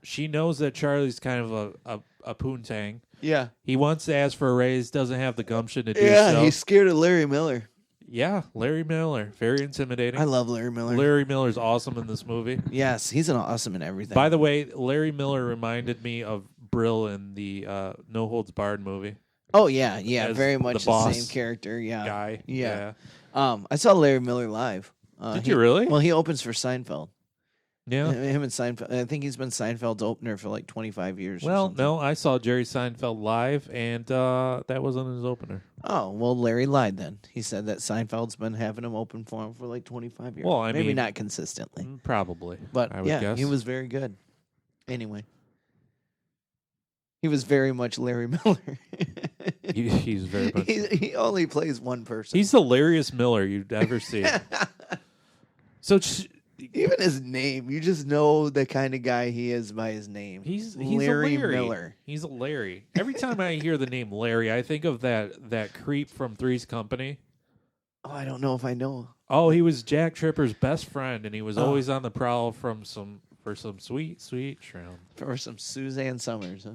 she knows that Charlie's kind of a poontang. Yeah. He wants to ask for a raise, doesn't have the gumption to do Yeah, so. he's scared of Larry Miller. Yeah, Larry Miller. Very intimidating. I love Larry Miller. Larry Miller's awesome in this movie. Yes, he's an awesome in everything. By the way, Larry Miller reminded me of Brill in the No Holds Barred movie. Oh, yeah, As very much the boss same character, guy. Yeah. I saw Larry Miller live. Did you really? Well, he opens for Seinfeld. Yeah. Him and Seinfeld. I think he's been Seinfeld's opener for like 25 years. Well, no, I saw Jerry Seinfeld live, and that wasn't his opener. Oh, well, Larry lied then. He said that Seinfeld's been having him open for him for like 25 years. Well, I Maybe mean, not consistently. Probably. But I would yeah, guess. he was very good. Anyway. He was very much Larry Miller. He's very much. He only plays one person. He's the Larryest Miller you'd ever see. So even his name, you just know the kind of guy he is by his name. He's Larry a Larry Miller. He's a Larry. Every time I hear the name Larry, I think of that creep from Three's Company. Oh, I don't know if I know. Oh, he was Jack Tripper's best friend, and he was always on the prowl for some sweet, sweet shrimp. For some Suzanne Summers, huh?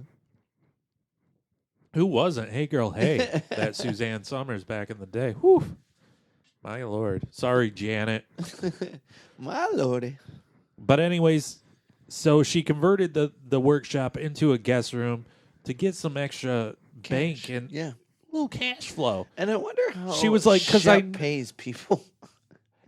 Who wasn't? Hey, girl, hey. That Suzanne Summers back in the day. Whew. My Lord. Sorry, Janet. My Lordy. But anyways, so she converted the workshop into a guest room to get some extra bank and little cash flow. And I wonder how she was like, because Shep pays people.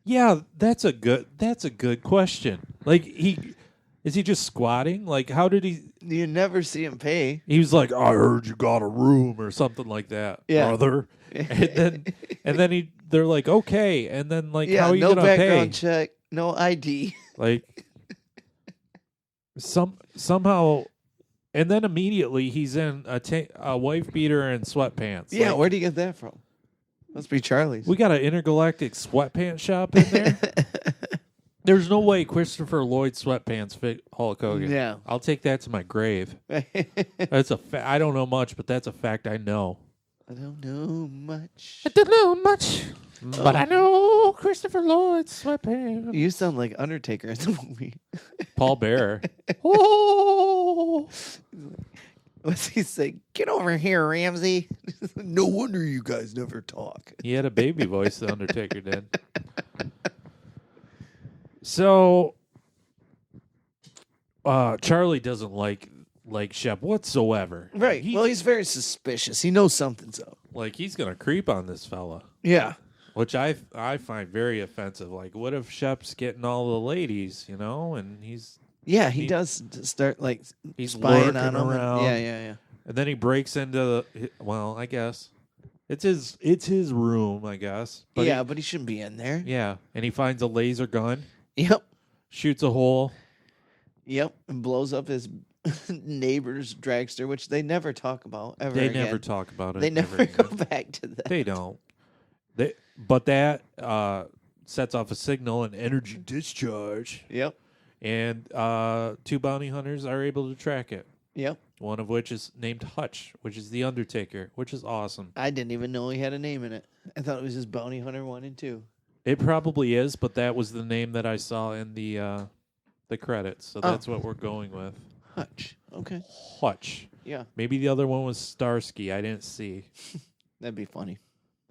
Yeah, that's a good question. Like, is he just squatting? Like, how did he? You never see him pay. He was like, I heard you got a room or something like that, brother. And then they're like, okay. And then like, how are you no gonna background pay? check, no ID. Like, somehow, and then immediately he's in a wife beater and sweatpants. Yeah, Like, where'd you get that from? Must be Charlie's. we got an intergalactic sweatpants shop in there. There's no way Christopher Lloyd sweatpants fit Hulk Hogan. Yeah. I'll take that to my grave. That's a I don't know much, but that's a fact I know. I don't know much. I don't know much. But I know Christopher Lloyd's sweatpants. You sound like Undertaker in the movie. Paul Bearer. Oh. What's he say? Get over here, Ramsey. No wonder you guys never talk. He had a baby voice, the Undertaker did. So, Charlie doesn't like Shep whatsoever. Right. He's very suspicious. He knows something's up. Like, he's going to creep on this fella. Yeah. Which I find very offensive. Like, what if Shep's getting all the ladies, and he's... Yeah, he does start, like, he's spying on them. around. Yeah. And then he breaks into well, I guess. It's his room, I guess. But but he shouldn't be in there. Yeah, and he finds a laser gun. Yep. Shoots a hole. Yep, and blows up his neighbor's dragster, which they never talk about ever They again. never talk about it. They never go back to that. They don't. But that sets off a signal, an energy discharge. Yep. And 2 bounty hunters are able to track it. Yep. One of which is named Hutch, which is the Undertaker, which is awesome. I didn't even know he had a name in it. I thought it was just Bounty Hunter 1 and 2. It probably is, but that was the name that I saw in the credits, so that's what we're going with. Hutch. Okay. Hutch. Yeah. Maybe the other one was Starsky. I didn't see. That'd be funny.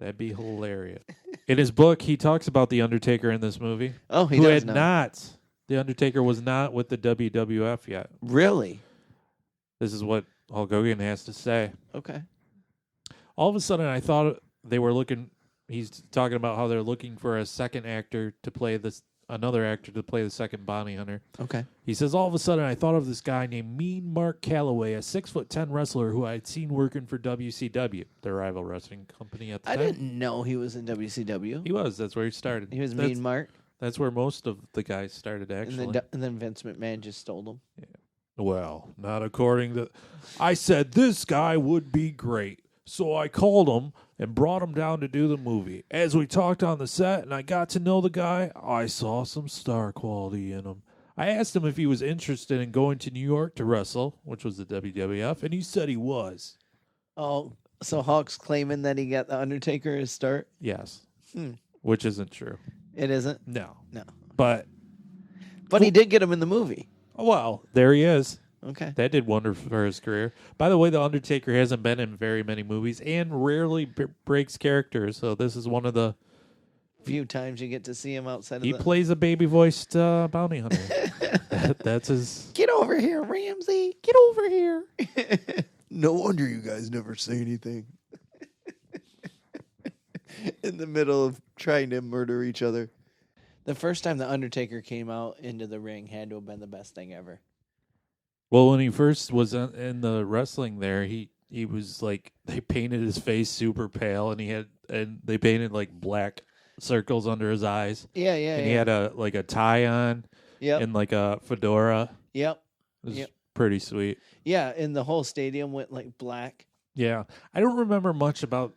That'd be hilarious. In his book, he talks about the Undertaker in this movie. Oh, he who does had now. not. The Undertaker was not with the WWF yet. Really? This is what Hulk Hogan has to say. Okay. All of a sudden, I thought they were looking. He's talking about how they're looking for a second actor to play another actor to play the second bounty hunter. Okay. He says, all of a sudden, I thought of this guy named Mean Mark Calloway, a 6'10" wrestler who I'd seen working for WCW, their rival wrestling company at the time. I didn't know he was in WCW. He was. That's where he started. He was That's- Mean Mark. That's where most of the guys started, actually. And then Vince McMahon just stole him. Well, not according to... I said this guy would be great. So I called him and brought him down to do the movie. As we talked on the set and I got to know the guy, I saw some star quality in him. I asked him if he was interested in going to New York to wrestle, which was the WWF, and he said he was. Oh, so Hulk's claiming that he got the Undertaker his start? Yes. Which isn't true. It isn't? No. No. But he did get him in the movie. well, there he is. Okay. That did wonders for his career. By the way, The Undertaker hasn't been in very many movies and rarely breaks characters, so this is one of the... Few times you get to see him outside of He plays a baby-voiced bounty hunter. That's his... Get over here, Ramsey. Get over here. No wonder you guys never say anything. In the middle of trying to murder each other. The first time The Undertaker came out into the ring had to have been the best thing ever. Well, when he first was in the wrestling there, he was like... They painted his face super pale, and they painted like black circles under his eyes. Yeah. And he had a tie on and like a fedora. Yep. It was pretty sweet. Yeah, and the whole stadium went like black. Yeah. I don't remember much about...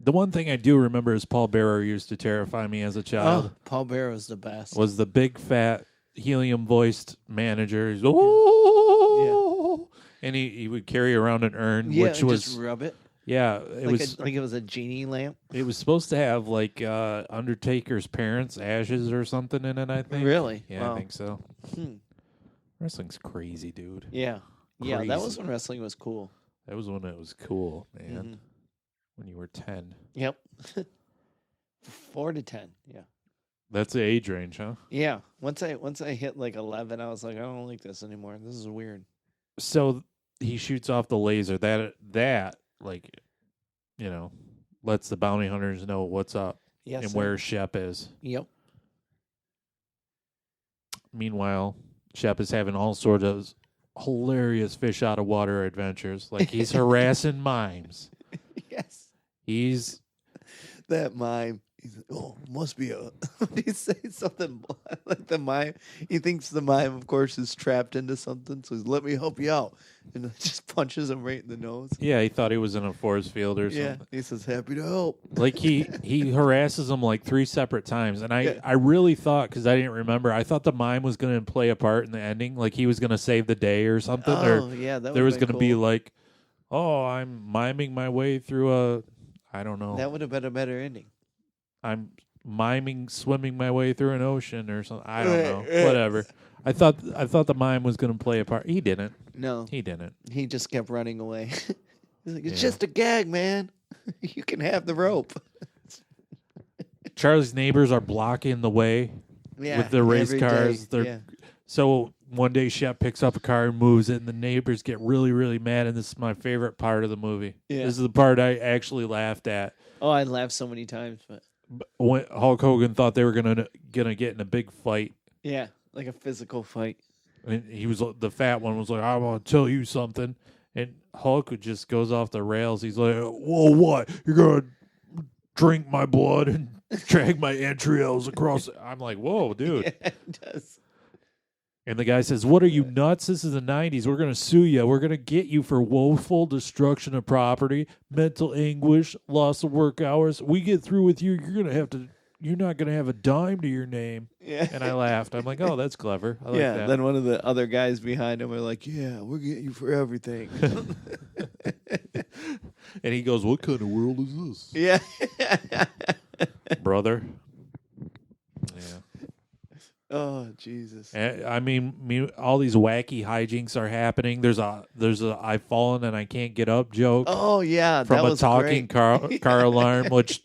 The one thing I do remember is Paul Bearer used to terrify me as a child. Oh, Paul Bearer was the best. Was the big, fat, helium-voiced manager. He's, oh! And he would carry around an urn, which was... just rub it. Yeah, it was... like it was a genie lamp. It was supposed to have, like, Undertaker's parents' ashes or something in it, I think. Really? Yeah, Wow. I think so. Wrestling's crazy, dude. Yeah. Yeah, that Crazy. was when wrestling was cool. That was when it was cool, man. Mm-hmm. When you were 10. Yep. 4 to 10. Yeah. That's the age range, huh? Yeah. Once I hit like 11, I was like, I don't like this anymore. This is weird. So he shoots off the laser. That like, lets the bounty hunters know what's up and where Shep is. Yep. Meanwhile, Shep is having all sorts of hilarious fish out of water adventures. Like he's harassing mimes. Yes. He's that mime. He's like, oh, must be a. He say something like the mime. He thinks the mime, of course, is trapped into something. So he's let me help you out, and then just punches him right in the nose. Yeah, he thought he was in a force field or Yeah, something. he says happy to help. Like he harasses him like 3 separate times, and I really thought, because I didn't remember, I thought the mime was going to play a part in the ending, like he was going to save the day or something. Oh, yeah, that there was going to be like, oh, I'm miming my way through a, I don't know. That would have been a better ending. I'm miming swimming my way through an ocean or something. I don't know. Whatever. I thought the mime was going to play a part. He didn't. No, He didn't. he just kept running away. He's like, it's Yeah. just a gag, man. You can have the rope. Charlie's neighbors are blocking the way Yeah, with the race every cars. day, They're So one day Shep picks up a car and moves it, and the neighbors get really, really mad, and this is my favorite part of the movie. Yeah. This is the part I actually laughed at. Oh, I laughed so many times, but When Hulk Hogan thought they were gonna get in a big fight, yeah, like a physical fight. and the fat one was like, "I want to tell you something," and Hulk just goes off the rails. He's like, "Whoa, what? You're gonna drink my blood and drag my entrails across?" I'm like, "Whoa, dude!" Yeah, it does. And the guy says, "What are you, nuts? This is the 90s. We're going to sue you. We're going to get you for woeful destruction of property, mental anguish, loss of work hours. We get through with you, you're not going to have a dime to your name." Yeah. And I laughed. I'm like, "Oh, that's clever. I like Yeah, that." then one of the other guys behind him were like, "Yeah, we're getting you for everything." And he goes, "What kind of world is this?" Yeah. Brother. Yeah. Oh, Jesus. I mean, all these wacky hijinks are happening. There's a I've fallen and I can't get up joke. Oh, yeah. From that a was talking great. car alarm, which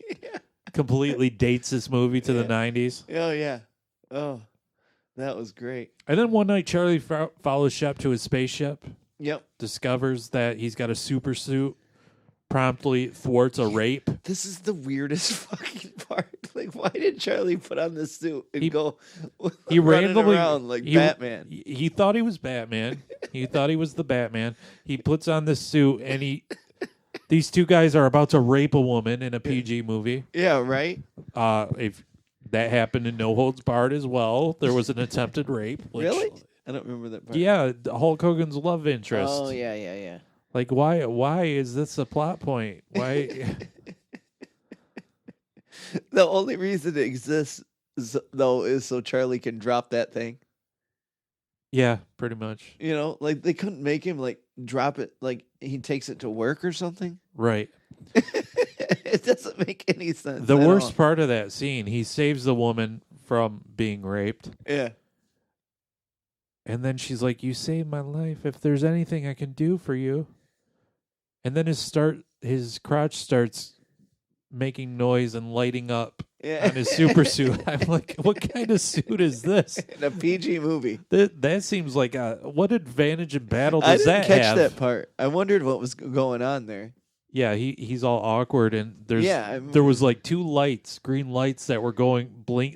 completely dates this movie to the 90s. Oh, yeah. Oh, that was great. And then one night, Charlie follows Shep to his spaceship, Yep. discovers that he's got a super suit, promptly thwarts a rape. This is the weirdest fucking part. Like, why did Charlie put on this suit and go He running randomly around like he- Batman? He thought he was Batman. He thought he was the Batman. He puts on this suit, and these two guys are about to rape a woman in a PG movie. Yeah, right? If that happened in No Holds Barred as well, there was an attempted rape. Which, Really? I don't remember that part. Yeah, Hulk Hogan's love interest. Oh, yeah. Like, why is this a plot point? Why? The only reason it exists, though, is so Charlie can drop that thing. Yeah, pretty much. You know, like they couldn't make him like drop it, like he takes it to work or something. Right. It doesn't make any sense. The at worst all. part of that scene, he saves the woman from being raped. Yeah. And then she's like, "You saved my life. If there's anything I can do for you." And then his crotch starts making noise and lighting up Yeah. on his super suit. I'm like, what kind of suit is this? In a PG movie. That seems like what advantage in battle I does didn't that catch have? that part. I wondered what was going on there. Yeah, he's all awkward, and there was like two lights, green lights that were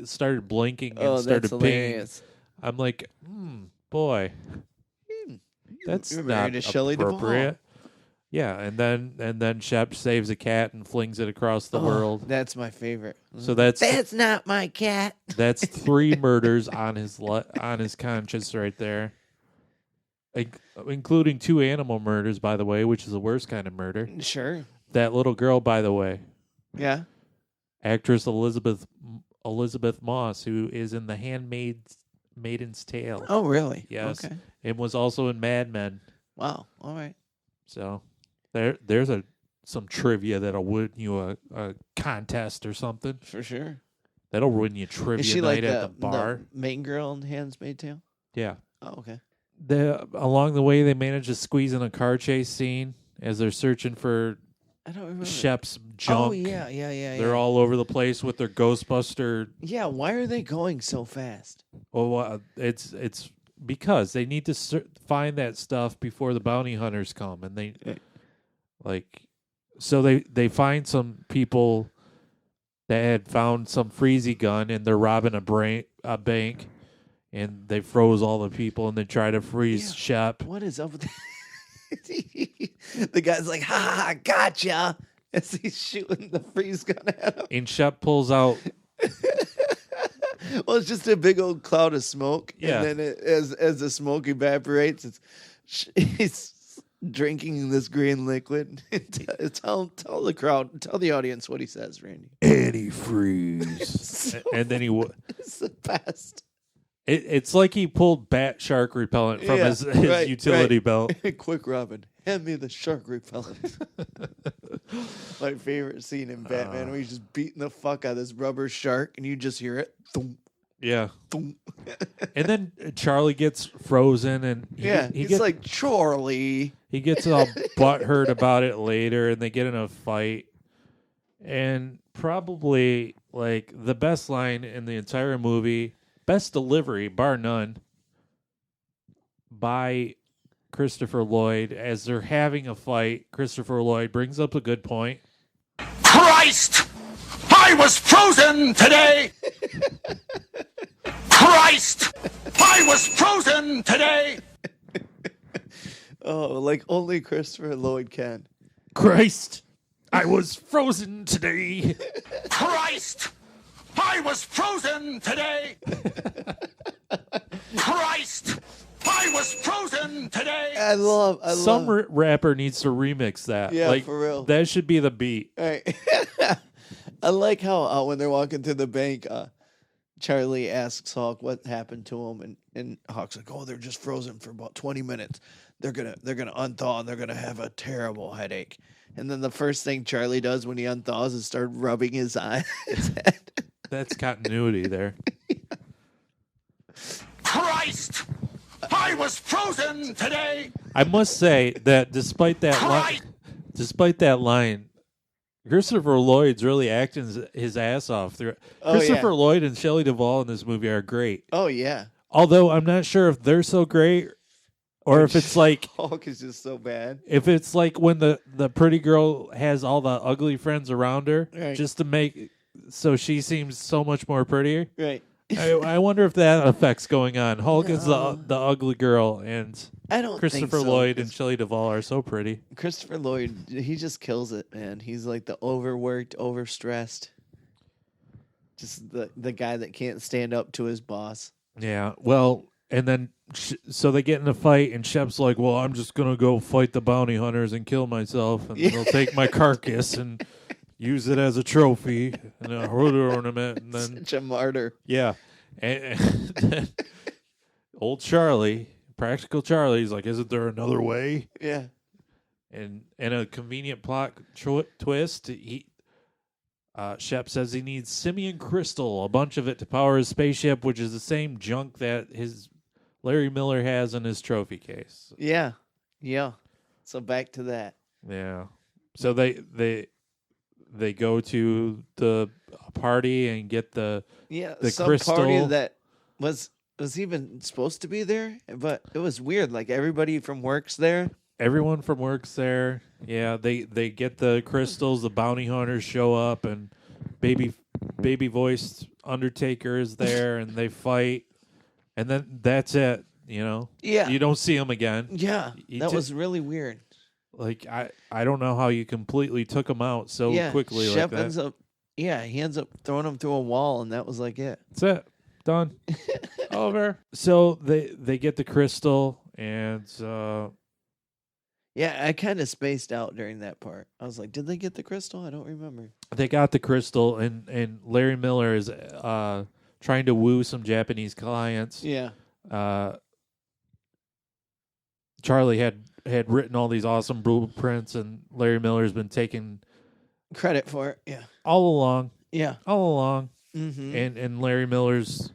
started blinking and Oh, started that's pinging. hilarious. I'm like, boy, that's You're not married to Shelley Duval. appropriate. Yeah, and then Shep saves a cat and flings it across the world. That's my favorite. So that's not my cat. that's 3 murders on his conscience right there, including 2 animal murders, by the way, which is the worst kind of murder. Sure. That little girl, by the way, Yeah. actress Elizabeth Moss, who is in The Handmaid's Tale. Oh, really? Yes, Okay. and was also in Mad Men. Wow. All right. So there's some trivia that'll win you a contest or something. For sure. That'll win you trivia Is she night like at the bar. the main girl in Handmaid's Tale? Yeah. Oh, okay. Along the way, they manage to squeeze in a car chase scene as they're searching for I don't remember. Shep's junk. Oh, yeah. They're all over the place with their Ghostbuster. Yeah, why are they going so fast? Well, it's because they need to find that stuff before the bounty hunters come, and they find some people that had found some freezy gun, and they're robbing a bank, and they froze all the people, and they try to freeze Shep. What is up with the guy's like, ha, gotcha, as he's shooting the freeze gun at him. And Shep pulls out. Well, it's just a big old cloud of smoke. Yeah. And then as the smoke evaporates, he's drinking this green liquid. Tell the crowd, tell the audience what he says, Randy. Antifreeze. And then It's the best. It's like he pulled bat shark repellent from his utility belt. Quick, Robin, hand me the shark repellent. My favorite scene in Batman where he's just beating the fuck out of this rubber shark and you just hear it. Thump, Yeah. thump. And then Charlie gets frozen, and he he's gets like, Charlie. he gets all butthurt about it later, and they get in a fight. And probably like the best line in the entire movie, best delivery, bar none, by Christopher Lloyd as they're having a fight. Christopher Lloyd brings up a good point. Christ! I was frozen today! Christ! I was frozen today! Oh, like only Christopher Lloyd can. Christ, I was frozen today. Christ! I was frozen today! Christ! I was frozen today! I love Some rapper needs to remix that. Yeah, like, for real. That should be the beat. Right. I like how when they're walking to the bank, Charlie asks Hulk what happened to him, and Hulk's like, "Oh, they're just frozen for about 20 minutes. They're gonna unthaw and they're gonna have a terrible headache." And then the first thing Charlie does when he unthaws is start rubbing his eye, his head. That's continuity there. Christ! I was frozen today! I must say that despite that line, Christopher Lloyd's really acting his ass off. Christopher Lloyd and Shelley Duval in this movie are great. Oh yeah. Although I'm not sure if they're so great or if it's like Hulk is just so bad. if it's like when the pretty girl has all the ugly friends around her Right. just to make so she seems so much more prettier. Right. I wonder if that affect's going on. Hulk is the ugly girl, and I don't Christopher think so, Lloyd and Shelley Duval are so pretty. Christopher Lloyd, he just kills it, man. He's like the overworked, overstressed, just the guy that can't stand up to his boss. Yeah, well, and then so they get in a fight, and Shep's like, "Well, I'm just gonna go fight the bounty hunters and kill myself, and they'll take my carcass and use it as a trophy and a hood ornament." And then Such a martyr. yeah, and then old Charlie, practical Charlie's like, "Isn't there another way?" Yeah. And in a convenient plot twist, Shep says he needs simian crystal, a bunch of it to power his spaceship, which is the same junk that his Larry Miller has in his trophy case. Yeah. Yeah. So back to that. Yeah. So they go to the party and get the some crystal. party that was even supposed to be there, but it was weird. Like everybody from work's there. Everyone from work's there. Yeah, they get the crystals. The bounty hunters show up, and baby voiced Undertaker is there, and they fight, and then that's it. You know. Yeah. You don't see him again. Yeah. That was really weird. Like I don't know how you completely took him out so quickly Shep like that. ends up. Yeah, he ends up throwing him through a wall, and that was like it. That's it. Done. Over. So they get the crystal, and Yeah, I kind of spaced out during that part. I was like, did they get the crystal? I don't remember. they got the crystal, and Larry Miller is trying to woo some Japanese clients. Yeah. Charlie had written all these awesome blueprints, and Larry Miller's been taking Credit for it. Yeah. all along. Yeah. Mm-hmm. And Larry Miller's,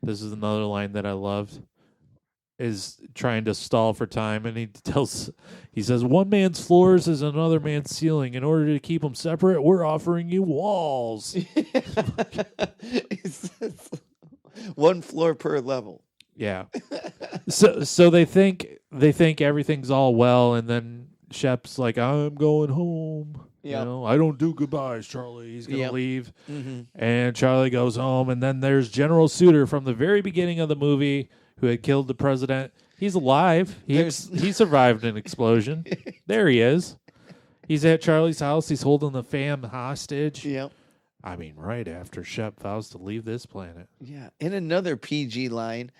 this is another line that I loved, is trying to stall for time, and he says, one man's floors is another man's ceiling. In order to keep them separate, we're offering you walls. One floor per level. Yeah. So they think everything's all well, and then Shep's like, I'm going home. Yep. You know, I don't do goodbyes, Charlie. He's gonna leave. Mm-hmm. And Charlie goes home, and then there's General Suter from the very beginning of the movie who had killed the president. He's alive. He survived an explosion. There he is. He's at Charlie's house. He's holding the fam hostage. Yep. I mean, right after Shep vows to leave this planet. Yeah. In another PG line,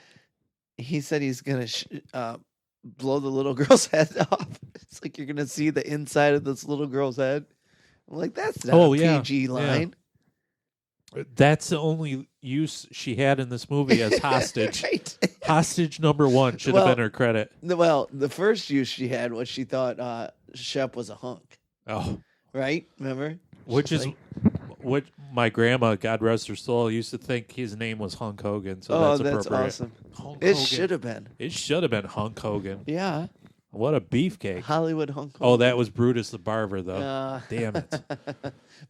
he said he's going to blow the little girl's head off. It's like you're going to see the inside of this little girl's head. I'm like, that's not a PG line. Yeah. That's the only use she had in this movie as hostage. Right. Hostage number one should have been her credit. Well, the first use she had was she thought Shep was a hunk. Oh, Right? Remember? Which is what my grandma, God rest her soul, used to think his name was Hulk Hogan. So Oh, that's that's appropriate. awesome. Hulk It Hogan. should have been. It should have been Hulk Hogan. Yeah. What a beefcake. Hollywood Hulk Oh, Hogan. that was Brutus the Barber, though. Damn it.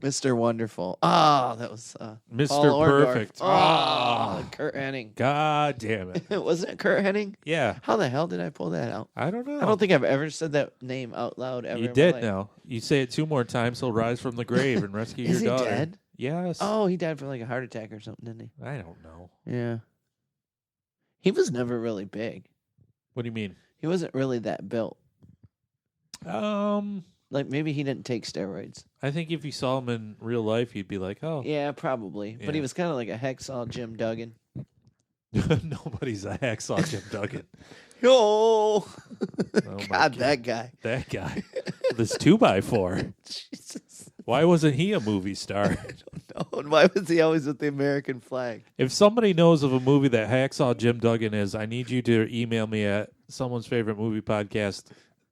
Mr. Wonderful. Oh, that was Mr. Paul Orndorff. Perfect. Oh, Kurt Hennig. God damn it. Wasn't it Kurt Hennig? Yeah. How the hell did I pull that out? I don't know. I don't think I've ever said that name out loud ever. You in my did life. now. You say it 2 more times, he'll rise from the grave and rescue Is your he daughter. dead? Yes. Oh, he died from like a heart attack or something, didn't he? I don't know. Yeah. He was never really big. What do you mean? He wasn't really that built. Like maybe he didn't take steroids. I think if you saw him in real life, you'd be like, oh. Yeah, probably. But he Yeah. was kind of like a hacksaw Jim Duggan. Nobody's a hacksaw Jim Duggan. Yo, Oh my God, that guy. That guy. This 2x4. Jesus. Why wasn't he a movie star? No, and why was he always with the American flag? If somebody knows of a movie that Hacksaw Jim Duggan is, I need you to email me at someone's favorite movie podcast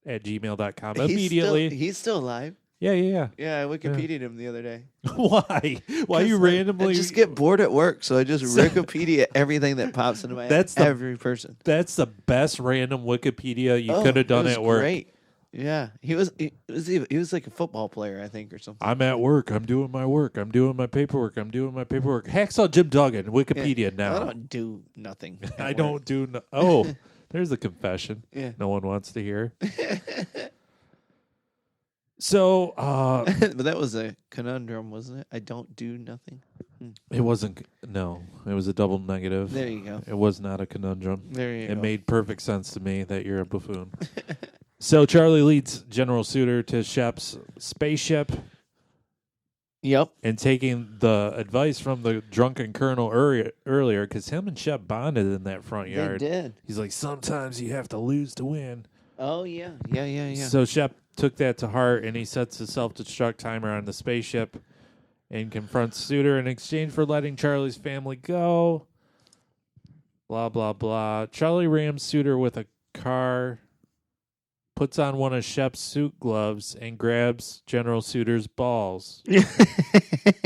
at gmail.com immediately. He's still alive. Yeah. Yeah, I Wikipedia'd him the other day. Why? Why you randomly? I just get bored at work, so I just Wikipedia everything that pops into my head. That's the- every person. That's the best random Wikipedia you could have it done was at work. Great. Yeah, he was like a football player, I think, or something. I'm at work. I'm doing my work. I'm doing my paperwork. Hacksaw Jim Duggan, Wikipedia now. I don't do nothing. at I work. don't do. Oh, there's a confession. Yeah. No one wants to hear. So, But that was a conundrum, wasn't it? I don't do nothing. it wasn't. No, it was a double negative. There you go. It was not a conundrum. There you It go. made perfect sense to me that you're a buffoon. So Charlie leads General Suter to Shep's spaceship Yep. and taking the advice from the drunken colonel earlier, because him and Shep bonded in that front yard. They did. He's like, sometimes you have to lose to win. Oh yeah. Yeah. So Shep took that to heart, and he sets the self-destruct timer on the spaceship and confronts Suter in exchange for letting Charlie's family go. Blah, blah, blah. Charlie rams Suter with a car, puts on one of Shep's suit gloves, and grabs General Suter's balls, yeah,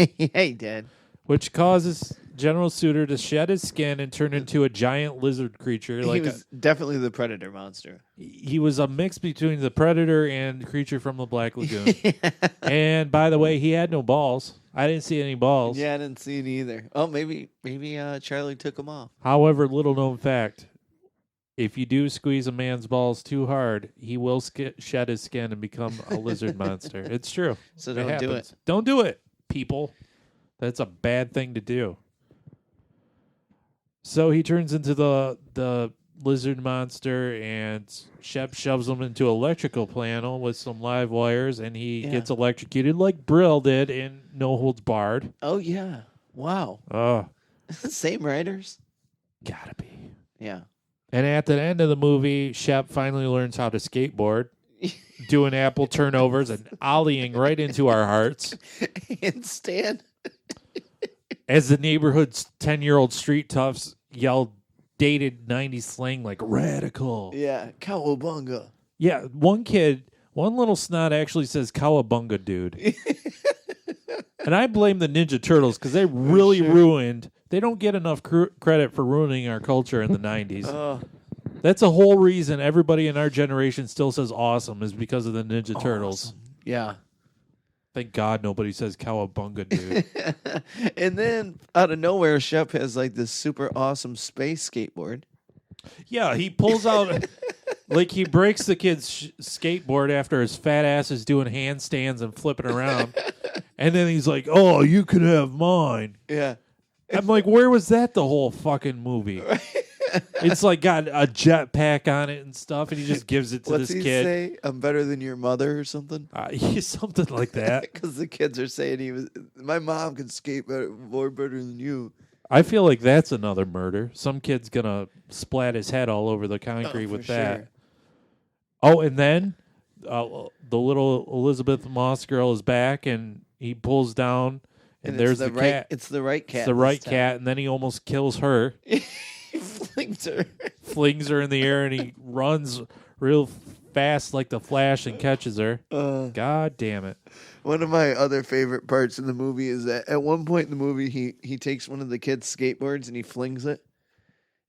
he did. which causes General Suter to shed his skin and turn into a giant lizard creature. He was definitely the predator monster. He was a mix between the Predator and the creature from the Black Lagoon. And by the way, he had no balls. I didn't see any balls. Yeah, I didn't see it either. Oh, maybe Charlie took him off. However, little known fact, if you do squeeze a man's balls too hard, he will shed his skin and become a lizard monster. It's true. So don't do happens. it. Don't do it, people. That's a bad thing to do. So he turns into the lizard monster, and Shep shoves him into an electrical panel with some live wires, and he Yeah. gets electrocuted like Brill did in No Holds Barred. Oh yeah. Wow. Oh, Same writers. gotta be. Yeah. And at the end of the movie, Shep finally learns how to skateboard, doing apple turnovers and ollieing right into our hearts Handstand. as the neighborhood's 10-year-old street toughs yell dated 90s slang like radical. Yeah. Cowabunga. Yeah, one little snot actually says cowabunga, dude. And I blame the Ninja Turtles because they really ruined. They don't get enough credit for ruining our culture in the 90s. Oh, That's a whole reason everybody in our generation still says awesome is because of the Ninja Turtles. yeah. Thank God nobody says cowabunga, dude. And then out of nowhere, Shep has like this super awesome space skateboard. Yeah, he pulls out, like he breaks the kid's skateboard after his fat ass is doing handstands and flipping around. And then he's like, oh, you can have mine. Yeah. I'm like, where was that the whole fucking movie? It's like got a jetpack on it and stuff, and he just gives it to What's this he kid. say? I'm better than your mother or something? Something like that. Because the kids are saying my mom can skateboard better than you. I feel like that's another murder. Some kid's gonna splat his head all over the concrete with for that. sure. Oh, and then the little Elizabeth Moss girl is back, and he pulls down, and there's the cat. It's the right cat. It's the right cat, and then he almost kills her. He flings her. Flings her in the air, and he runs real fast like the Flash and catches her. God damn it. One of my other favorite parts in the movie is that at one point in the movie, he takes one of the kids' skateboards and he flings it.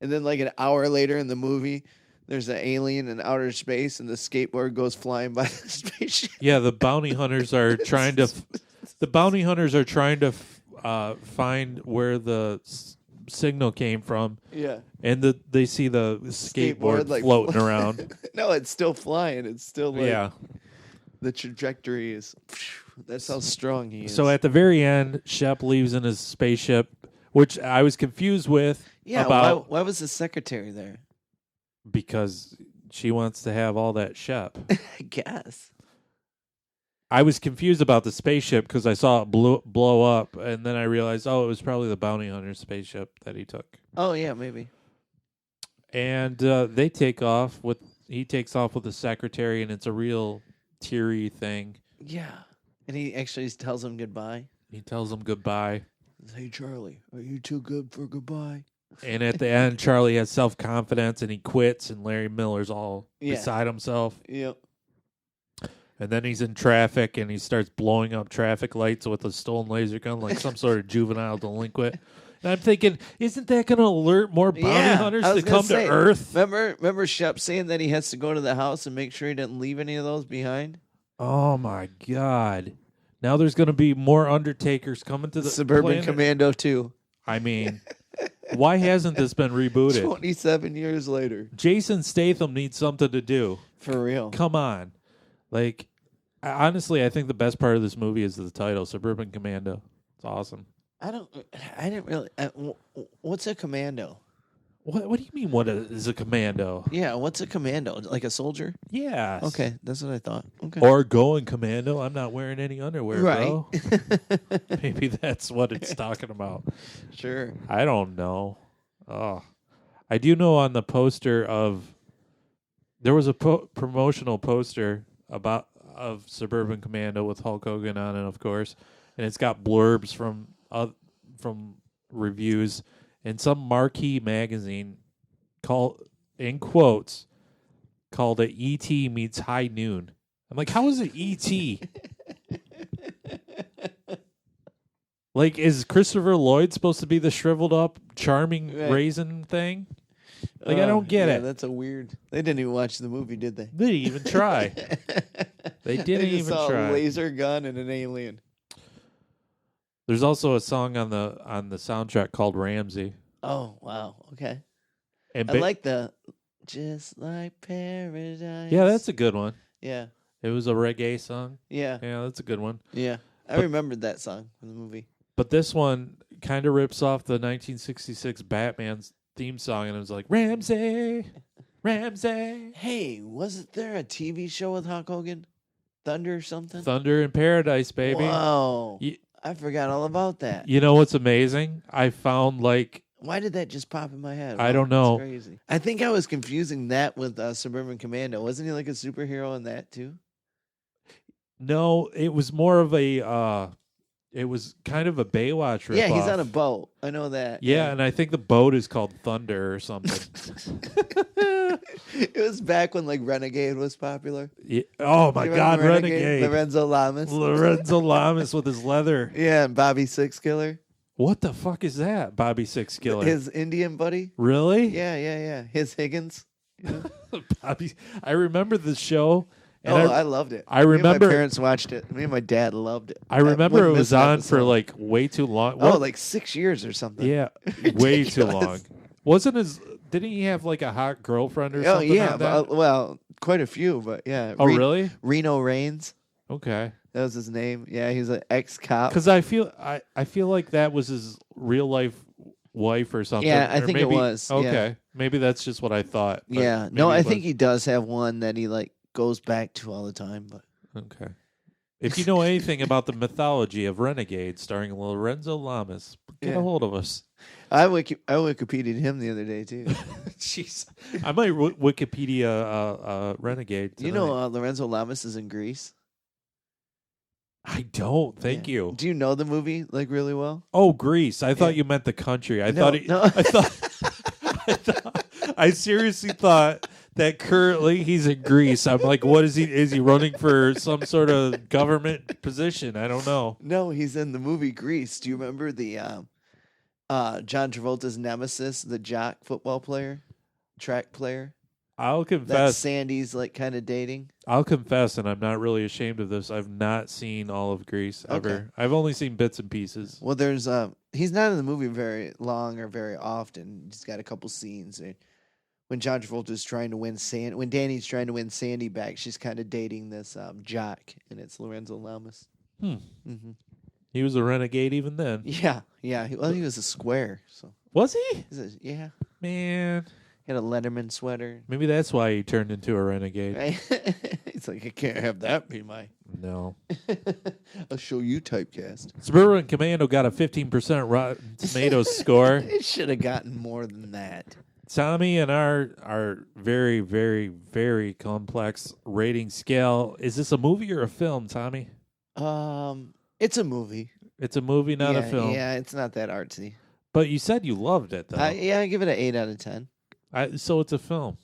And then like an hour later in the movie, there's an alien in outer space and the skateboard goes flying by the spaceship. Yeah, the bounty hunters are trying to find where the signal came from. Yeah. And they see the skateboard like, floating around. No, it's still flying. It's still like Yeah. the trajectory is. That's how strong he is. So at the very end, Shep leaves in his spaceship, which I was confused with. yeah, about why was the secretary there? because she wants to have all that Shep. I guess. I was confused about the spaceship because I saw it blow up, and then I realized, it was probably the bounty hunter spaceship that he took. Oh yeah, maybe. And they take off with. He takes off with the secretary, and it's a real teary thing. Yeah, and he actually tells him goodbye. He tells him goodbye. Hey Charlie, are you too good for goodbye? And at the end, Charlie has self-confidence, and he quits, and Larry Miller's all beside himself. Yep. And then he's in traffic, and he starts blowing up traffic lights with a stolen laser gun like some sort of juvenile delinquent. And I'm thinking, isn't that going to alert more bounty hunters to come to Earth? Remember Shep saying that he has to go to the house and make sure he didn't leave any of those behind? Oh, my God. Now there's going to be more Undertakers coming to the Suburban planet. Commando 2. I mean, why hasn't this been rebooted? 27 years later. Jason Statham needs something to do. For real. Come on. Like, honestly, I think the best part of this movie is the title, Suburban Commando. It's awesome. I didn't really. What's a commando? What do you mean, what is a commando? Yeah, what's a commando? Like a soldier? Yes. Okay, that's what I thought. Okay. Or going commando. I'm not wearing any underwear, Right. bro. Maybe that's what it's talking about. Sure. I don't know. Oh, I do know on the poster there was a promotional poster of Suburban Commando with Hulk Hogan on it, of course, and it's got blurbs from reviews, and some marquee magazine called it E.T. meets High Noon. I'm like, how is it E.T.? Like, is Christopher Lloyd supposed to be the shriveled up, charming raisin thing? Like, I don't get it. That's a weird. They didn't even watch the movie, did they? They didn't even try. They didn't just even saw try. a laser gun and an alien. There's also a song on the soundtrack called Ramsey. Oh wow! Okay, And I like the "Just Like Paradise." Yeah, that's a good one. Yeah, It was a reggae song. yeah, Yeah, that's a good one. yeah. I remembered that song from the movie. But this one kind of rips off the 1966 Batman's theme song, and it was like, Ramsey, Ramsey. Hey, wasn't there a TV show with Hulk Hogan? Thunder or something? Thunder in Paradise, baby. Whoa. You, I forgot all about that. you know what's amazing? I found like, Why did that just pop in my head? I don't know. That's crazy. I think I was confusing that with Suburban Commando. Wasn't he like a superhero in that too? no, it was more of a, it was kind of a Baywatch ripoff. Yeah, he's on a boat. I know that. Yeah, and I think the boat is called Thunder or something. It was back when like Renegade was popular. Yeah. Oh my You God, remember Renegade. Lorenzo Lamas. Lorenzo Lamas with his leather. Yeah, and Bobby Six Killer. What the fuck is that, Bobby Six Killer? His Indian buddy. Really? Yeah. His Higgins. Bobby. I remember the show. And I loved it. I Me remember- and my parents watched it. Me and my dad loved it. I remember it wouldn't was miss an on for episode. like way too long. Oh, What- like 6 years or something. yeah, way too Ridiculous. long. Didn't he have like a hot girlfriend or Oh something? yeah, on that? well, quite a few, but yeah. Oh really? Reno Reigns, Okay. that was his name. Yeah, he's an ex-cop. Because I feel like that was his real life wife or something. Yeah, I Or think it maybe- was, yeah. Okay, maybe that's just what I thought. but Yeah, maybe no, it I was- think he does have one that he like goes back to all the time. But Okay. If you know anything about the mythology of Renegade starring Lorenzo Lamas, get Yeah. a hold of us. I Wikipedia'd him the other day too. Jeez. I might Wikipedia Renegade You tonight. know, Lorenzo Lamas is in Greece. I don't. Thank Yeah. you. Do you know the movie like really well? Oh, Greece. I thought Yeah. you meant the country. I No, thought no. I seriously thought that currently he's in Greece. I'm like, what is he? Is he running for some sort of government position? I don't know. No, he's in the movie Grease. Do you remember the John Travolta's nemesis, the jock football player, track player? I'll That confess. Sandy's like kind of dating. I'll confess, and I'm not really ashamed of this. I've not seen all of Grease ever. Okay. I've only seen bits and pieces. Well, there's he's not in the movie very long or very often. He's got a couple scenes. When John Travolta's trying to win when Danny's trying to win Sandy back, she's kind of dating this jock, and it's Lorenzo Lamas. Mm-hmm. He was a renegade even then. Yeah. Well, he was a square, so Was he? yeah. Man, He had a Letterman sweater. maybe that's why he turned into a renegade. Right? It's like, I can't have that be my. No. I'll show you typecast. Suburban Commando got a 15% Rotten Tomatoes score. It should have gotten more than that. Tommy and our very, very, very complex rating scale. Is this a movie or a film, Tommy? It's a movie. It's a movie, not a film. Yeah, it's not that artsy. But you said you loved it, though. I give it an 8 out of 10. So it's a film.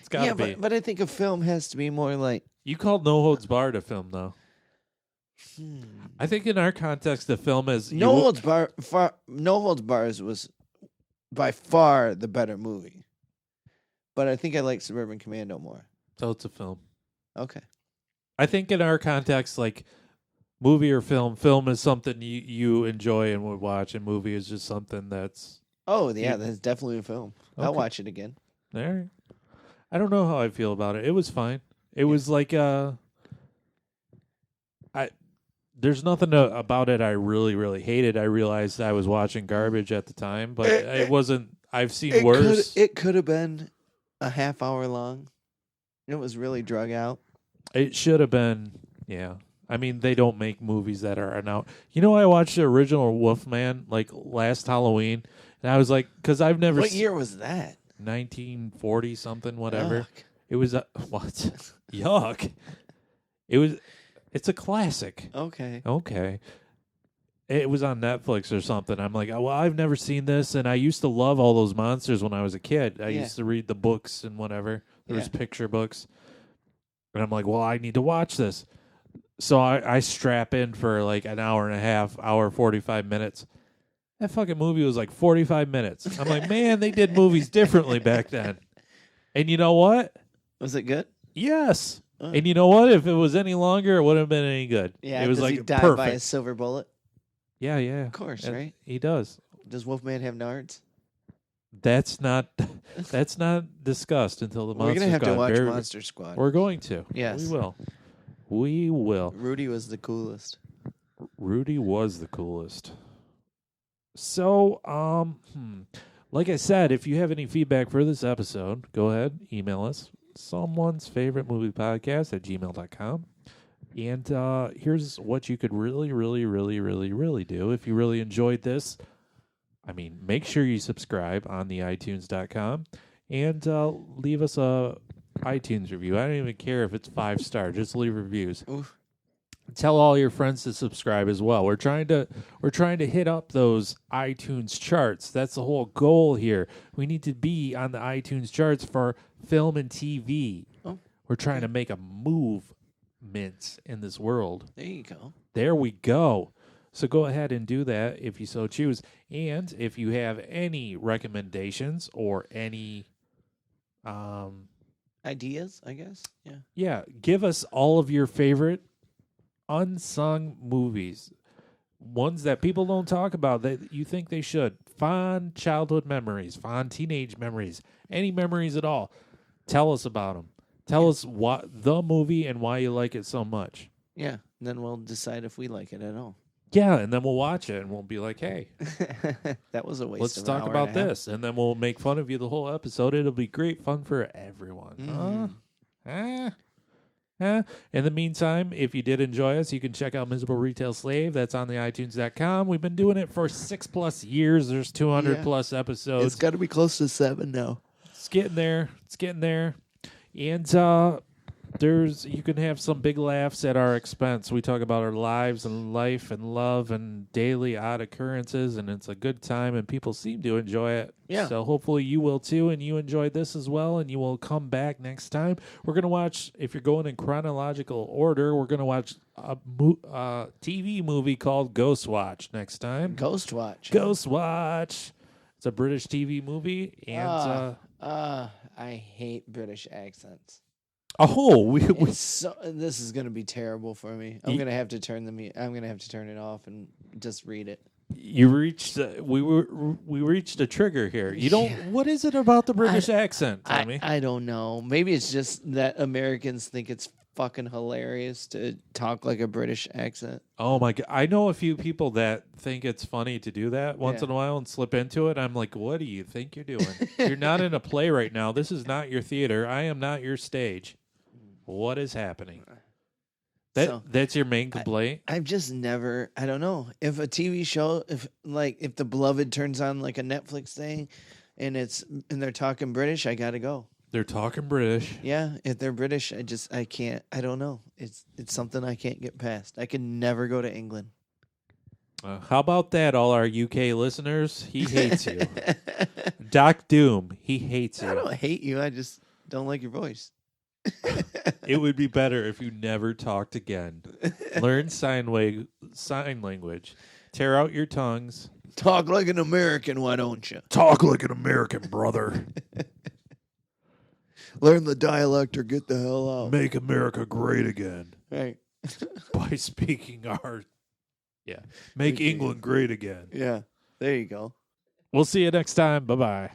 It's got to be. But I think a film has to be more like. You called No Holds Barred a film, though. I think in our context, the film is No Holds Bars was by far the better movie. But I think I like Suburban Commando more. So it's a film. Okay. I think in our context, like movie or film is something you enjoy and would watch, and movie is just something that's. Oh, yeah, that's definitely a film. I'll Okay. watch it again. All right. I don't know how I feel about it. It was fine. It was like there's nothing about it I really, really hated. I realized I was watching garbage at the time, but it wasn't. I've seen worse. It could have been a half hour long. It was really drug out. It should have been. Yeah. I mean, they don't make movies that are out. You know, I watched the original Wolfman like last Halloween, and I was like, because I've never. What year was that? 1940 something, whatever. Yuck. It was what? Yuck. It's a classic. Okay. Okay. It was on Netflix or something. I'm like, well, I've never seen this, and I used to love all those monsters when I was a kid. I used to read the books and whatever. There was picture books. And I'm like, well, I need to watch this. So I strap in for like an hour and a half, hour, 45 minutes. That fucking movie was like 45 minutes. I'm like, man, they did movies differently back then. And you know what? Was it good? Yes. And you know what? If it was any longer, it wouldn't have been any good. Yeah, it was does like he die perfect. by a silver bullet? Yeah. Of course, And right? He does. Does Wolfman have nards? That's not discussed until the We're Monster gonna have Squad. to watch Very- Monster Squad. We're going to. Yes. We will. Rudy was the coolest. Rudy was the coolest. So, like I said, if you have any feedback for this episode, go ahead, email us. Someone's favorite movie podcast at gmail.com. And here's what you could really, really, really, really, really do if you really enjoyed this. I mean, make sure you subscribe on the iTunes.com and leave us a iTunes review. I don't even care if it's 5-star. Just leave reviews. Oof. Tell all your friends to subscribe as well. We're trying to hit up those iTunes charts. That's the whole goal here. We need to be on the iTunes charts for film and TV. Oh, We're trying to make a movement in this world. there you go. There we go. So go ahead and do that if you so choose. And if you have any recommendations or any Ideas, I guess. Yeah. yeah, give us all of your favorite unsung movies. Ones that people don't talk about that you think they should. Fond childhood memories, fond teenage memories, any memories at all. Tell us about them. Tell us what the movie and why you like it so much. Yeah. And then we'll decide if we like it at all. Yeah, and then we'll watch it and we'll be like, hey, That was a waste let's of an talk hour about and a half. this. And then we'll make fun of you the whole episode. It'll be great fun for everyone. In the meantime, if you did enjoy us, you can check out Miserable Retail Slave. That's on the iTunes.com. We've been doing it for 6+ years. There's 200+ episodes. It's got to be close to 7 now. It's getting there. And you can have some big laughs at our expense. We talk about our lives and life and love and daily odd occurrences, and it's a good time, and people seem to enjoy it. Yeah. So hopefully you will too, and you enjoyed this as well, and you will come back next time. We're going to watch, if you're going in chronological order, we're going to watch a TV movie called Ghost Watch next time. Ghost Watch. Ghost Watch. It's a British TV movie, and I hate British accents. This is gonna be terrible for me. I'm gonna have to turn it off and just read it. You reached we reached a trigger here. You don't. Yeah. What is it about the British accent, Tommy? I don't know. Maybe it's just that Americans think it's fucking hilarious to talk like a British accent. Oh my god! I know a few people that think it's funny to do that once Yeah. in a while and slip into it. I'm like, what do you think you're doing? You're not in a play right now. This is not your theater. I am not your stage. What is happening? That's your main complaint? I've just never, I don't know. If a TV show, if The Beloved turns on like a Netflix thing and they're talking British, I gotta go. They're talking British. Yeah, if they're British, I can't, I don't know. It's something I can't get past. I can never go to England. How about that, all our UK listeners? He hates you. Doc Doom, he hates you. I don't hate you. I just don't like your voice. It would be better if you never talked again. Learn sign language. Tear out your tongues. Talk like an American, why don't you? Talk like an American, brother. Learn the dialect or get the hell out. Make America great again. Right. By speaking our... Yeah. Make England great again. Yeah. There you go. We'll see you next time. Bye-bye.